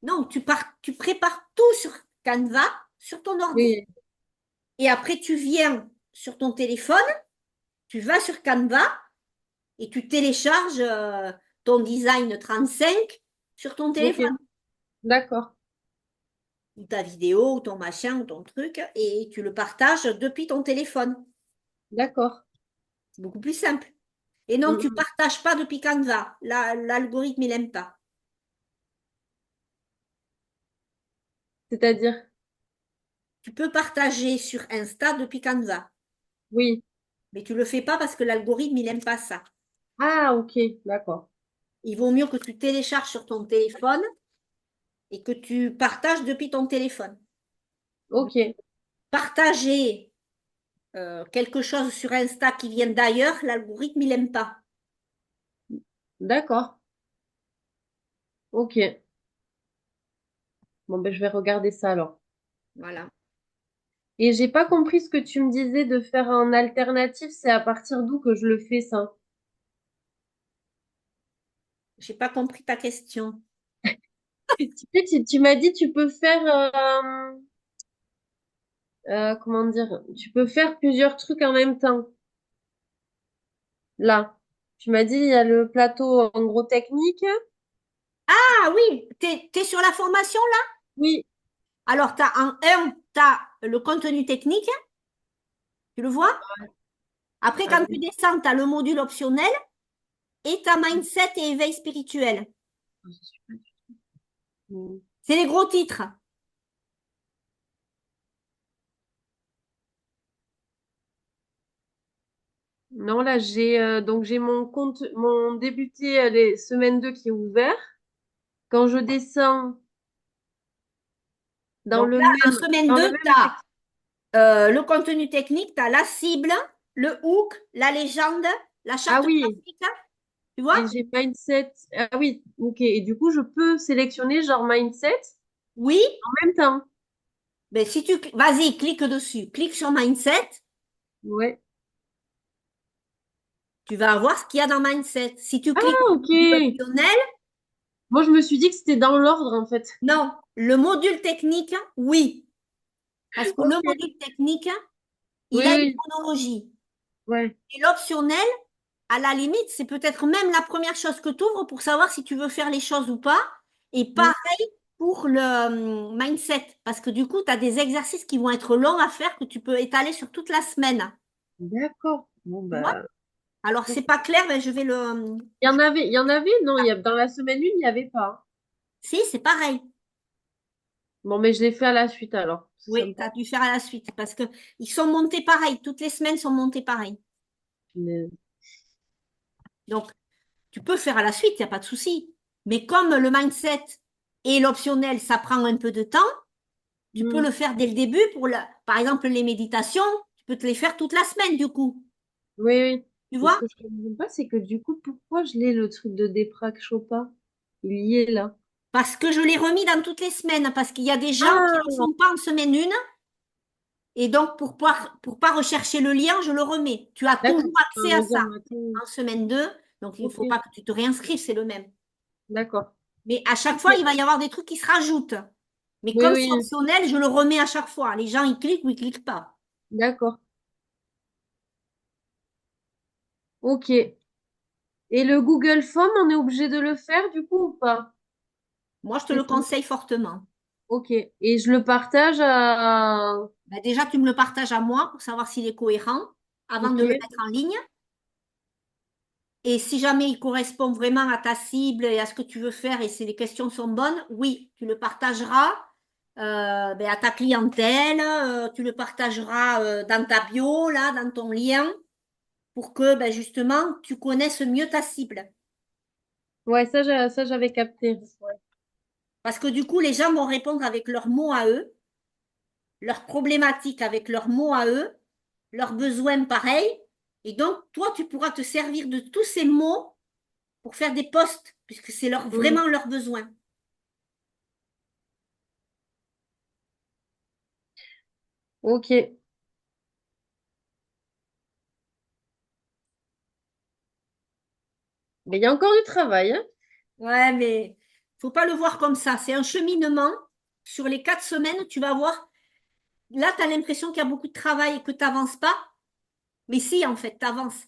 non, tu prépares tout sur Canva, sur ton ordi. Oui, Et après, tu viens sur ton téléphone, tu vas sur Canva et tu télécharges ton design 35 sur ton ok. téléphone. D'accord. Ou ta vidéo, ou ton machin, ou ton truc, et tu le partages depuis ton téléphone. D'accord. C'est beaucoup plus simple. Et non, tu Mhm. partages pas depuis Canva. L'algorithme, il n'aime pas. C'est-à-dire? Tu peux partager sur Insta depuis Canva, Oui. mais tu le fais pas parce que l'algorithme, il n'aime pas ça. Ah, ok. D'accord. Il vaut mieux que tu télécharges sur ton téléphone et que tu partages depuis ton téléphone. Ok. Partager quelque chose sur Insta qui vient d'ailleurs, l'algorithme, il n'aime pas. D'accord. Ok. Bon, ben, je vais regarder ça alors. Voilà. Et j'ai pas compris ce que tu me disais de faire en alternatif. C'est à partir d'où que je le fais, ça? J'ai pas compris ta question. Tu sais, tu m'as dit, tu peux faire, comment dire, tu peux faire plusieurs trucs en même temps. Là, tu m'as dit, il y a le plateau en gros technique. Ah oui, t'es sur la formation là? Oui, Alors, en un, tu as le contenu technique, tu le vois? Après, quand tu attends, descends, tu as le module optionnel et ta mindset et éveil spirituel. je suis pas du- C'est les gros titres. Non, là, j'ai mon compte, mon débuté les semaines 2 qui est ouvert. Quand je descends dans Donc le là, en même, semaine dans 2, le tu même as section. Le contenu technique, tu as la cible, le hook, la légende, la Ah charte oui, graphique, tu et vois? j'ai mindset. Ah oui, ok. Et du coup, je peux sélectionner genre mindset Oui, en même temps. ben si tu... Vas-y, clique dessus. Clique sur Mindset, Ouais. tu vas avoir ce qu'il y a dans Mindset. Si tu cliques Ah, sur ok. module optionnel, Moi, je me suis dit que c'était dans l'ordre, en fait. non. Le module technique, oui. Parce que le Ok. module technique, Oui, il a une oui. chronologie. Ouais. Et l'optionnel, à la limite, c'est peut-être même la première chose que tu ouvres pour savoir si tu veux faire les choses ou pas. Et Mm. pareil pour le mindset, parce que du coup, tu as des exercices qui vont être longs à faire que tu peux étaler sur toute la semaine. D'accord. Bon, Tu vois? bah. Alors, Ok. c'est pas clair, mais je vais le... Il y en avait, non, dans la semaine 1, il n'y avait pas. Si, c'est pareil. Bon, mais je l'ai fait à la suite alors. C'est Oui, tu sympa. as dû faire à la suite, parce que ils sont montés pareil. Toutes les semaines sont montées pareil. Mais- Donc, tu peux faire à la suite, il n'y a pas de souci. Mais comme le mindset et l'optionnel, ça prend un peu de temps, tu peux Mm. le faire dès le début pour par exemple, les méditations, tu peux te les faire toute la semaine, du coup. Oui, oui. Tu Mais ce vois? que je ne comprends pas, c'est que du coup, pourquoi je l'ai le truc de Déprac Chopin? Il y est là. Parce que je l'ai remis dans toutes les semaines, parce qu'il y a des gens qui Ah, ne le font pas en semaine une, et donc pour pas rechercher le lien, je le remets. Tu as d'accord. toujours Je accès à me dire, ça mais attends. en semaine 2, donc il ne Ok, faut pas que tu te réinscrives, c'est le même. d'accord. Mais à chaque fois, Ok. il va y avoir des trucs qui se rajoutent. Mais Oui, comme c'est oui, optionnel, je le remets à chaque fois. Les gens, ils cliquent ou ils cliquent pas. d'accord. Ok. Et le Google Form, on est obligé de le faire du coup ou pas? Moi, je te C'est le ça. conseille fortement. Ok. Et je le partage à... Ben, déjà, tu me le partages à moi pour savoir s'il est cohérent avant Ok. de le mettre en ligne. Et si jamais il correspond vraiment à ta cible et à ce que tu veux faire et si les questions sont bonnes, oui, tu le partageras ben, à ta clientèle, tu le partageras dans ta bio, là, dans ton lien, pour que ben, justement tu connaisses mieux ta cible. Ouais, ça j'avais capté. Ouais. Parce que du coup, les gens vont répondre avec leurs mots à eux, leurs problématiques avec leurs mots à eux, leurs besoins pareils. Et donc, toi, tu pourras te servir de tous ces mots pour faire des posts, puisque c'est Mm. vraiment leurs besoins. Ok. Mais il y a encore du travail, hein? Ouais, mais faut pas le voir comme ça. C'est un cheminement. Sur les 4 semaines, tu vas voir. Là, tu as l'impression qu'il y a beaucoup de travail et que tu n'avances pas. Mais si, en fait, tu avances.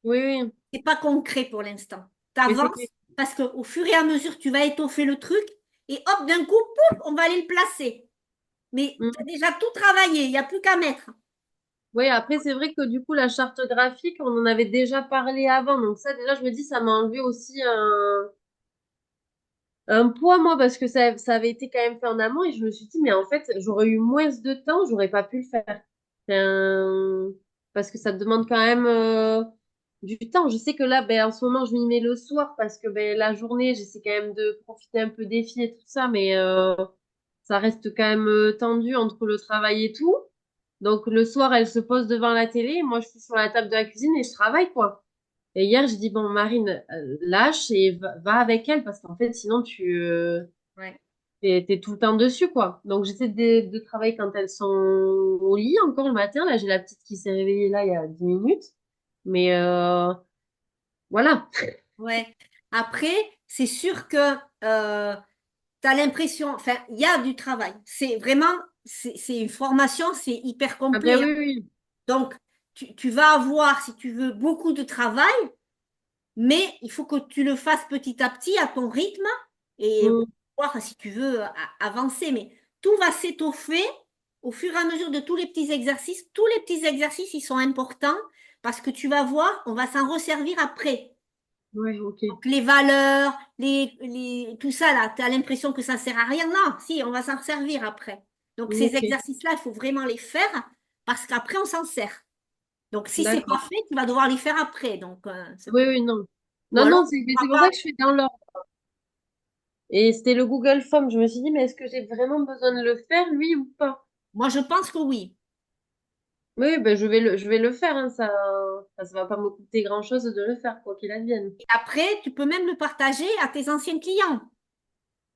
Oui, oui. C'est pas concret pour l'instant. Tu Mais c'est que... avances parce qu'au fur et à mesure, tu vas étoffer le truc et hop, d'un coup, pouf, on va aller le placer. Mais tu as Mm. déjà tout travaillé, il n'y a plus qu'à mettre. Oui, après, c'est vrai que du coup, la charte graphique, on en avait déjà parlé avant. Donc ça, déjà, je me dis, ça m'a enlevé aussi un poids, moi, parce que ça avait été quand même fait en amont. Et je me suis dit, mais en fait, j'aurais eu moins de temps, j'aurais pas pu le faire. Parce que ça te demande quand même du temps. Je sais que là, ben, en ce moment, je m'y mets le soir parce que ben, la journée, j'essaie quand même de profiter un peu des filles et tout ça. Mais ça reste quand même tendu entre le travail et tout. Donc le soir, elle se pose devant la télé, moi je suis sur la table de la cuisine et je travaille quoi. Et hier, j'ai dit bon Marine, lâche et va avec elle parce qu'en fait sinon Ouais. t'es tout le temps dessus quoi. Donc j'essaie de travailler quand elles sont au lit encore le matin. Là, j'ai la petite qui s'est réveillée là il y a 10 minutes. Mais voilà. Ouais. Après, c'est sûr que tu as l'impression, enfin, il y a du travail. C'est vraiment, c'est une formation, c'est hyper Ah ben complet, hein. oui, oui. Donc, tu vas avoir, si tu veux, beaucoup de travail, mais il faut que tu le fasses petit à petit à ton rythme et Mm. voir si tu veux avancer. Mais tout va s'étoffer au fur et à mesure de tous les petits exercices. Tous les petits exercices, ils sont importants parce que tu vas voir, on va s'en resservir après. Ouais, ok. Donc, les valeurs, tout ça là, tu as l'impression que ça sert à rien. Non, si, on va s'en servir après. Donc, ces Ok. exercices-là, il faut vraiment les faire parce qu'après, on s'en sert. Donc, si c'est pas D'accord. fait, tu vas devoir les faire après. Donc, Oui, oui, non. ou Non, alors, non, tu ne c'est pourras pour ça pas. que je suis dans l'ordre. Et c'était le Google Form. Je me suis dit, mais est-ce que j'ai vraiment besoin de le faire, lui, ou pas? Moi, je pense que oui. Oui, ben je vais le faire, hein, ça va pas me coûter grand-chose de le faire, quoi qu'il advienne. Et après, tu peux même le partager à tes anciens clients.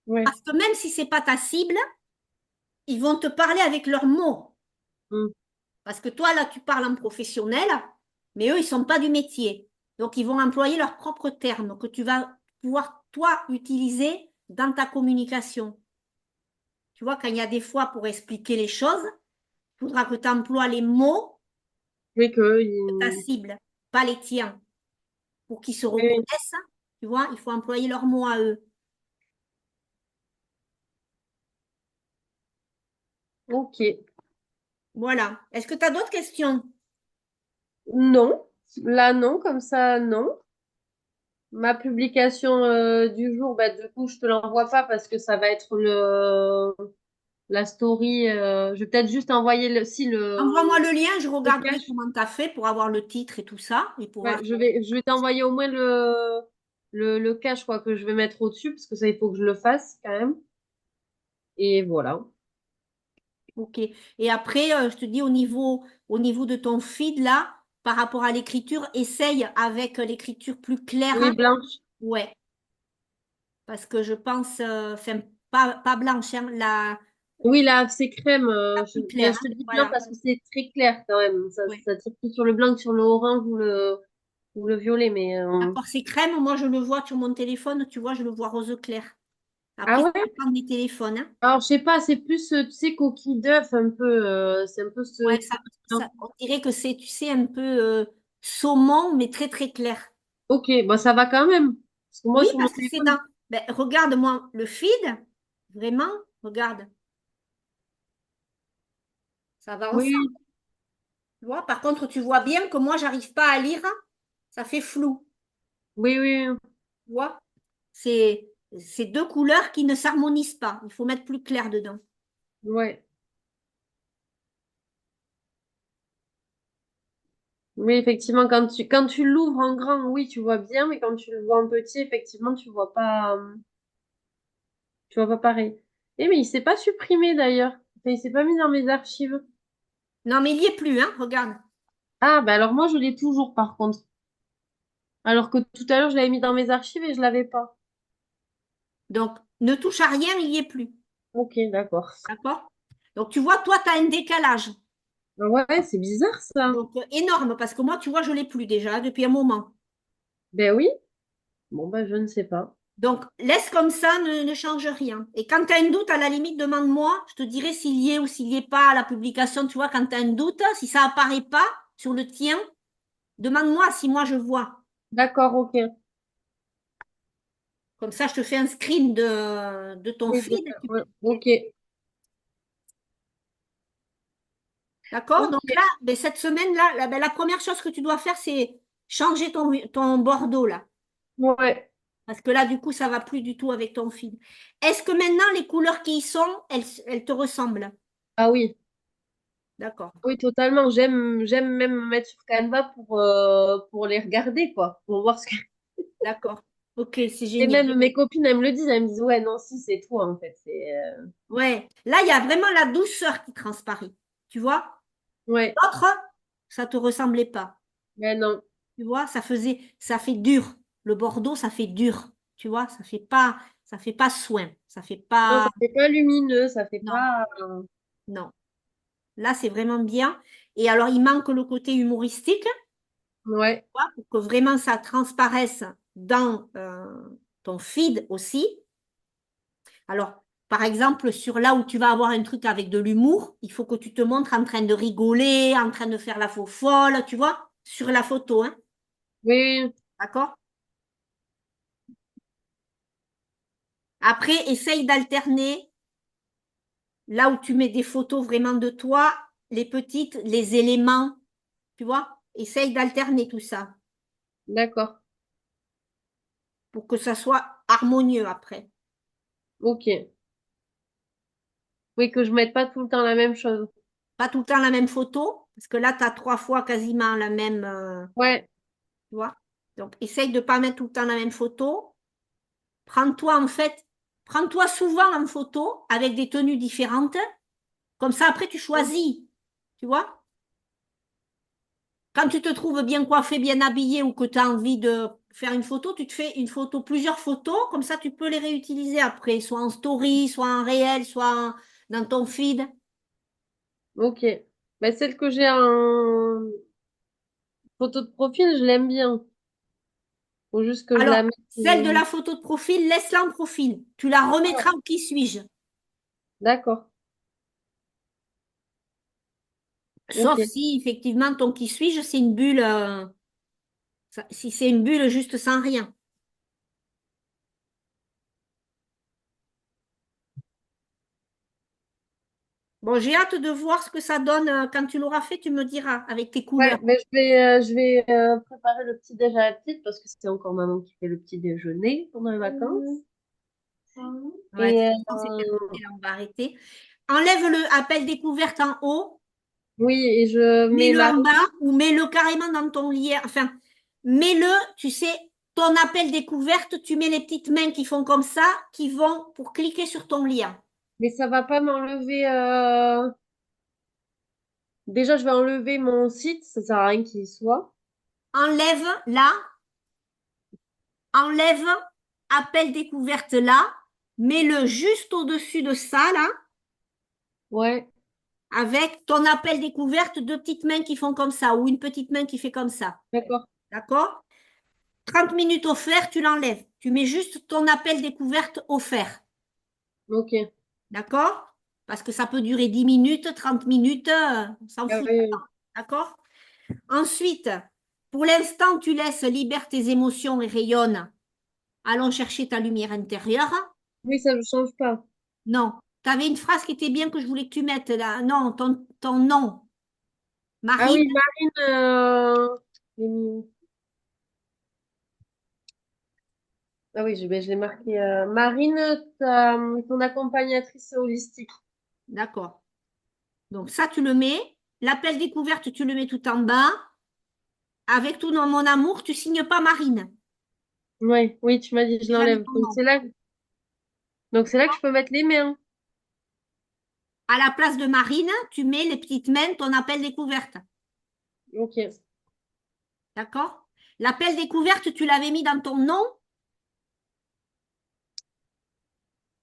Ouais. Parce que même si c'est pas ta cible, ils vont te parler avec leurs mots. Mm. Parce que toi, là, tu parles en professionnel, mais eux, ils sont pas du métier. Donc, ils vont employer leurs propres termes que tu vas pouvoir, toi, utiliser dans ta communication. Tu vois, quand il y a des fois pour expliquer les choses, il faudra que tu emploies les mots Oui, que, de ta cible, pas les tiens. Pour qu'ils se oui, reconnaissent, tu vois, il faut employer leurs mots à eux. ok. Voilà. Est-ce que tu as d'autres questions? Non, là non, comme ça non. Ma publication du jour, bah du coup je te l'envoie pas parce que ça va être la story. Je vais peut-être juste envoyer si Envoie-moi le lien, je le regarderai cache. comment tu as fait pour avoir le titre et tout ça. Et pour... Ouais, je vais t'envoyer au moins le cache quoi que je vais mettre au-dessus parce que ça il faut que je le fasse quand même. Et voilà. Ok. Et après, je te dis au niveau de ton feed, là, par rapport à l'écriture, essaye avec l'écriture plus claire. Oui, blanche. Ouais. Parce que je pense, enfin, pas blanche, hein, Oui, là c'est crème. la plus claire, Je te hein. dis blanc Voilà. parce que c'est très clair quand même. Ouais. Ça tire plus sur le blanc que sur le orange ou le violet. Mais D'accord, c'est crème. Moi, je le vois sur mon téléphone, tu vois, je le vois rose clair. ah Après, ça ouais? dépend des téléphones, hein. Alors, je sais pas, c'est plus, tu sais, coquille d'œuf, un peu, c'est un peu Ouais, ce couleur. on dirait que c'est, tu sais, un peu saumon, mais très, très clair. Ok, bon, ça va quand même. Parce que moi, Oui, sur mon parce que c'est téléphone, dans... Ben, regarde-moi le feed. Vraiment, regarde. Ça va ensemble. oui, Tu vois, par contre, tu vois bien que moi, j'arrive pas à lire. Ça fait flou. oui, oui, Tu vois, c'est deux couleurs qui ne s'harmonisent pas. Il faut mettre plus clair dedans. ouais. Oui, effectivement, quand tu l'ouvres en grand, oui, tu vois bien, mais quand tu le vois en petit, effectivement, tu vois pas pareil. Eh, mais il s'est pas supprimé d'ailleurs. Enfin, il s'est pas mis dans mes archives. Non, mais il n'y est plus, hein. Regarde. Ah, bah alors moi, je l'ai toujours, par contre. Alors que tout à l'heure, je l'avais mis dans mes archives et je l'avais pas. Donc, ne touche à rien, il n'y est plus. Ok, d'accord. D'accord? Donc, tu vois, toi, tu as un décalage. Ouais, c'est bizarre, ça. Donc, énorme, parce que moi, tu vois, je ne l'ai plus déjà depuis un moment. Ben oui. Bon, bah, je ne sais pas. Donc, laisse comme ça, ne change rien. Et quand tu as un doute, à la limite, demande-moi. Je te dirai s'il y est ou s'il n'y est pas à la publication. Tu vois, quand tu as un doute, si ça apparaît pas sur le tien, demande-moi si moi je vois. D'accord, ok. Comme ça, je te fais un screen de ton Oui, feed. ouais, ok. D'accord? Ok. Donc là, ben, cette semaine-là, ben, la première chose que tu dois faire, c'est changer ton bordeaux là. Ouais. Parce que là, du coup, ça va plus du tout avec ton feed. Est-ce que maintenant, les couleurs qui y sont, elles te ressemblent? Ah oui. D'accord. Oui, totalement. J'aime même me mettre sur Canva pour les regarder, quoi. Pour voir ce que... D'accord. Ok, c'est Et génial. même mes copines, elles me le disent. Elles me disent, ouais, non, si, c'est toi, en fait. Ouais. Là, il y a vraiment la douceur qui transparaît. Tu vois? Ouais. L'autre, ça te ressemblait pas. Mais non. Tu vois? Ça fait dur. Le bordeaux, ça fait dur. Tu vois? Ça fait pas soin. Ça fait Non, pas, ça fait pas lumineux, ça fait non, pas... non. Là, c'est vraiment bien. Et alors, il manque le côté humoristique, tu Ouais. vois, pour que vraiment ça transparaisse dans ton feed aussi. Alors, par exemple, sur là où tu vas avoir un truc avec de l'humour, il faut que tu te montres en train de rigoler, en train de faire la faux folle, tu vois, sur la photo, hein, Oui, d'accord? Après, essaye d'alterner là où tu mets des photos vraiment de toi, les petites, les éléments, tu vois? Essaye d'alterner tout ça d'accord. pour que ça soit harmonieux après. Ok. Oui, que je mette pas tout le temps la même chose. Pas tout le temps la même photo, parce que là, tu as trois fois quasiment la même, Ouais. tu vois. Donc, essaye de ne pas mettre tout le temps la même photo. Prends-toi en fait, prends-toi souvent en photo avec des tenues différentes. Comme ça, après, tu choisis, tu vois. Quand tu te trouves bien coiffé, bien habillé ou que tu as envie de faire une photo, tu te fais une photo, plusieurs photos, comme ça tu peux les réutiliser après, soit en story, soit en réel, dans ton feed. Ok. Bah, celle que j'ai en photo de profil, je l'aime bien. Faut juste que je Alors, la mette. celle de la photo de profil, laisse-la en profil. Tu la remettras Ah, en qui suis-je. d'accord. Ok. Sauf si effectivement ton qui suis-je, c'est une bulle, si c'est une bulle juste sans rien. Bon, j'ai hâte de voir ce que ça donne quand tu l'auras fait, tu me diras avec tes Ouais, couleurs. mais je vais préparer le petit déj à la petite parce que c'est encore maman qui fait le petit déjeuner pendant les vacances. Ouais, de toute Et façon, c'est terminé, là, on va arrêter. Enlève le appel découverte en haut, oui, et je mets mets-le ma. en bas ou mets-le carrément dans ton lien. Enfin, mets-le, tu sais, ton appel découverte, tu mets les petites mains qui font comme ça, qui vont pour cliquer sur ton lien. Mais ça va pas m'enlever. Déjà, je vais enlever mon site, ça sert à rien qu'il y soit. Enlève là, enlève appel découverte là, mets-le juste au-dessus de ça là, Ouais, avec ton appel découverte, deux petites mains qui font comme ça ou une petite main qui fait comme ça. d'accord. D'accord? 30 minutes offert, tu l'enlèves. Tu mets juste ton appel découverte offert. Ok. D'accord? Parce que ça peut durer 10 minutes, 30 minutes, on s'en Ah fout. oui, D'accord? Ensuite, pour l'instant, tu laisses libère tes émotions et rayonne. Allons chercher ta lumière intérieure. oui, ça ne change pas. Non. Tu avais une phrase qui était bien que je voulais que tu mettes là. Non, ton nom. Ah Marine. oui, Marine. J'ai mis- Ah oui, je l'ai marqué. Marine, ton accompagnatrice holistique. D'accord. Donc ça, tu le mets. L'appel découverte, tu le mets tout en bas. Avec tout dans mon amour, tu signes pas Marine. Oui, oui, tu m'as dit, J'ai je déjà mis l'enlève. ton nom. Donc c'est là que je peux mettre les mains. À la place de Marine, tu mets les petites mains, ton appel découverte. Ok. D'accord? L'appel découverte, tu l'avais mis dans ton nom.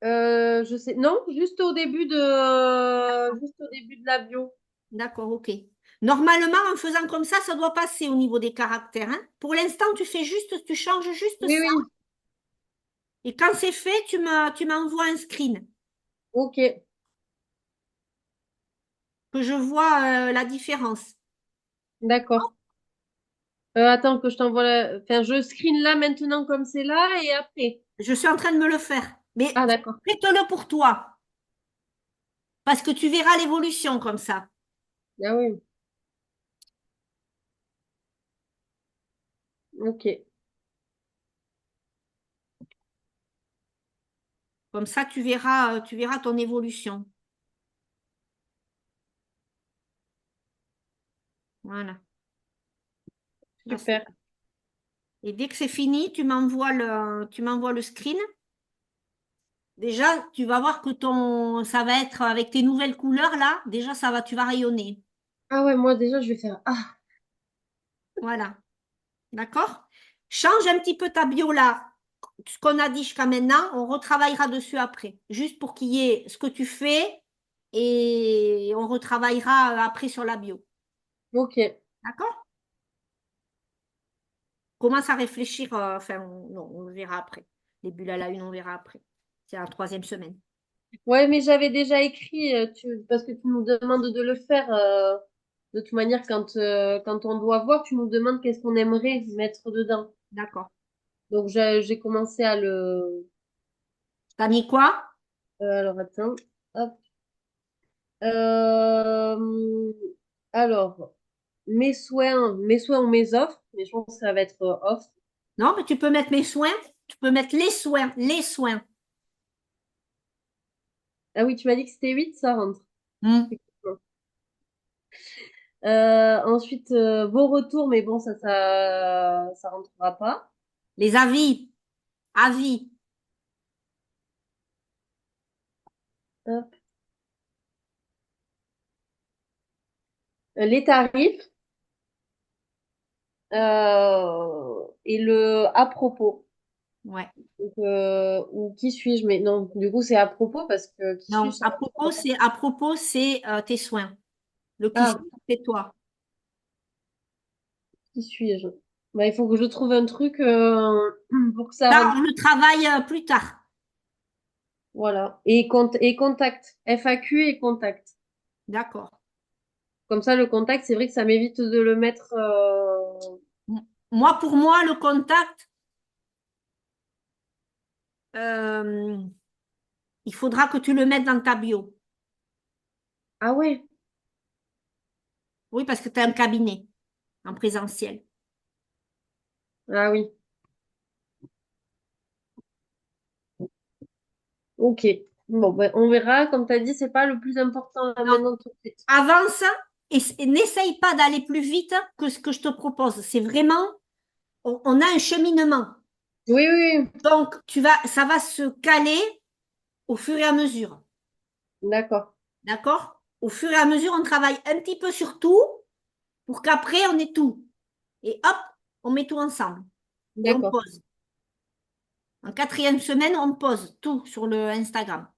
Je sais. Non, juste au début de la bio. D'accord, ok. Normalement, en faisant comme ça doit passer au niveau des caractères, hein. Pour l'instant, tu changes juste Oui, ça. oui. Et quand c'est fait, tu m'envoies un screen, Ok. que je vois la différence. D'accord. Attends que je t'envoie Enfin, je screen là maintenant comme c'est là et après. Je suis en train de me le faire. Mais Ah, d'accord. fais-le pour toi, parce que tu verras l'évolution comme ça. Ah oui. Ok. Comme ça, tu verras ton évolution. Voilà. Là, Super. et dès que c'est fini, tu m'envoies le screen. Déjà, tu vas voir que ça va être avec tes nouvelles couleurs là. Déjà, tu vas rayonner. Ah ouais, moi déjà, je vais faire. Ah, Voilà. D'accord? Change un petit peu ta bio là. Ce qu'on a dit jusqu'à maintenant, on retravaillera dessus après. Juste pour qu'il y ait ce que tu fais et on retravaillera après sur la bio. ok. D'accord? Commence à réfléchir. Enfin, non, on le verra après. Les bulles à la une, on verra après. C'est la troisième semaine. Ouais, mais j'avais déjà écrit, parce que tu nous demandes de le faire. De toute manière, quand on doit voir, tu nous demandes qu'est-ce qu'on aimerait mettre dedans. D'accord. Donc, j'ai commencé à le. T'as mis quoi? Alors, attends. Hop. Euh, alors, mes soins ou mes offres, mais je pense que ça va être offre. Non, mais tu peux mettre mes soins. Tu peux mettre les soins. Les soins. Ah oui, tu m'as dit que c'était 8 ça rentre. Hmm. Effectivement. Ensuite, vos retours, mais bon, ça rentrera pas. Les avis. Avis. Hop. Les tarifs. et le à propos. Ouais. Donc, ou qui suis-je? Mais non, du coup, c'est à propos parce que qui Non, suis-je, ça marche pas. à propos, c'est tes soins. Le qui Ah, suis, c'est toi. qui suis-je? Bah, il faut que je trouve un truc pour que ça Ça, rentre. on le travaille plus tard. Voilà. Et contact. FAQ et contact. D'accord. Comme ça, le contact, c'est vrai que ça m'évite de le mettre. Moi, pour moi, le contact, euh, il faudra que tu le mettes dans ta bio. Ah ouais. Oui, parce que tu as un cabinet en présentiel. Ah oui. Ok. Bon, ben, on verra. Comme tu as dit, c'est pas le plus important là Non, maintenant tout de suite. avance et n'essaye pas d'aller plus vite que ce que je te propose. C'est vraiment, on a un cheminement. Oui, oui, Donc, ça va se caler au fur et à mesure. oui. D'accord. D'accord? Au fur et à mesure, on travaille un petit peu sur tout pour qu'après, on ait tout. Et hop, on met tout ensemble. Et on D'accord. pose. En quatrième semaine, on pose tout sur le Instagram.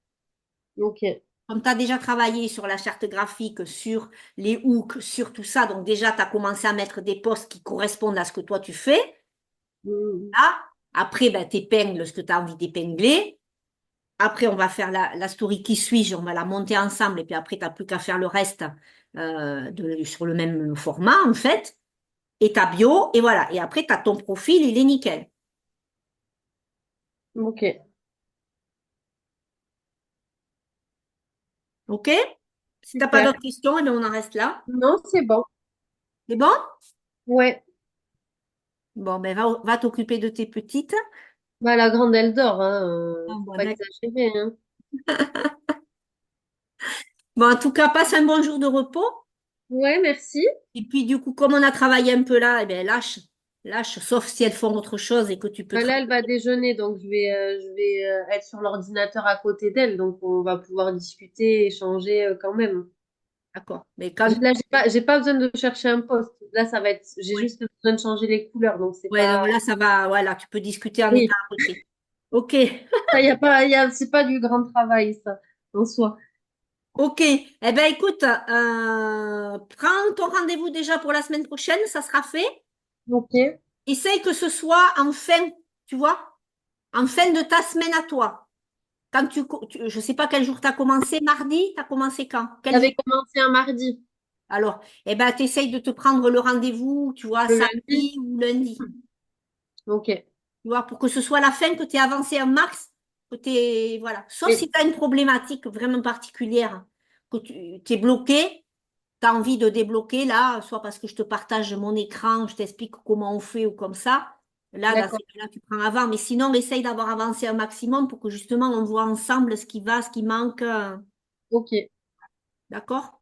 Ok. Comme tu as déjà travaillé sur la charte graphique, sur les hooks, sur tout ça, donc déjà, tu as commencé à mettre des posts qui correspondent à ce que toi, tu fais. Mm. Là, après, ben, tu épingles ce que tu as envie d'épingler. Après, on va faire la story qui suis-je, on va la monter ensemble. Et puis après, tu n'as plus qu'à faire le reste sur le même format, en fait. Et ta bio, et voilà. Et après, tu as ton profil, il est nickel. Ok. OK? Si tu n'as pas Super. d'autres questions, eh bien, on en reste là. Non, c'est bon. C'est bon? Ouais. Bon, ben, va t'occuper de tes petites. Bah, la grande, elle dort, hein. Ah, Faut bon, pas d'accord. exagérer, hein. Bon, en tout cas, passe un bon jour de repos. Ouais, merci. Et puis, du coup, comme on a travaillé un peu là, eh bien, lâche. Lâche, sauf si elles font autre chose et que tu peux Bah, là, travailler. elle va déjeuner, donc je vais être sur l'ordinateur à côté d'elle, donc on va pouvoir discuter, échanger quand même. D'accord. Mais quand. Là, j'ai pas besoin de chercher un poste. Là, ça va être, j'ai Ouais, juste besoin de changer les couleurs, donc c'est ouais, pas. donc là, ça va. Voilà, tu peux discuter en étant Oui, à côté. OK. ça, y a pas, c'est pas du grand travail, ça, en soi. OK. Eh bien, écoute, prends ton rendez-vous déjà pour la semaine prochaine, ça sera fait. Ok, Essaye que ce soit en fin, tu vois, en fin de ta semaine à toi. Quand je sais pas quel jour tu as commencé, mardi, tu as commencé quand? Quel jour? j'avais commencé un mardi, Alors, eh ben, tu essayes de te prendre le rendez-vous, tu vois, le lundi. samedi ou lundi. Ok. Tu vois, pour que ce soit la fin, que tu aies avancé un max, voilà. Sauf si Et, tu as une problématique vraiment particulière, que tu es bloqué, tu as envie de débloquer, là, soit parce que je te partage mon écran, je t'explique comment on fait ou comme ça. Là, dans d'accord. ces cas-là, tu prends avant. Mais sinon, essaye d'avoir avancé un maximum pour que justement on voit ensemble ce qui va, ce qui manque. Ok. D'accord?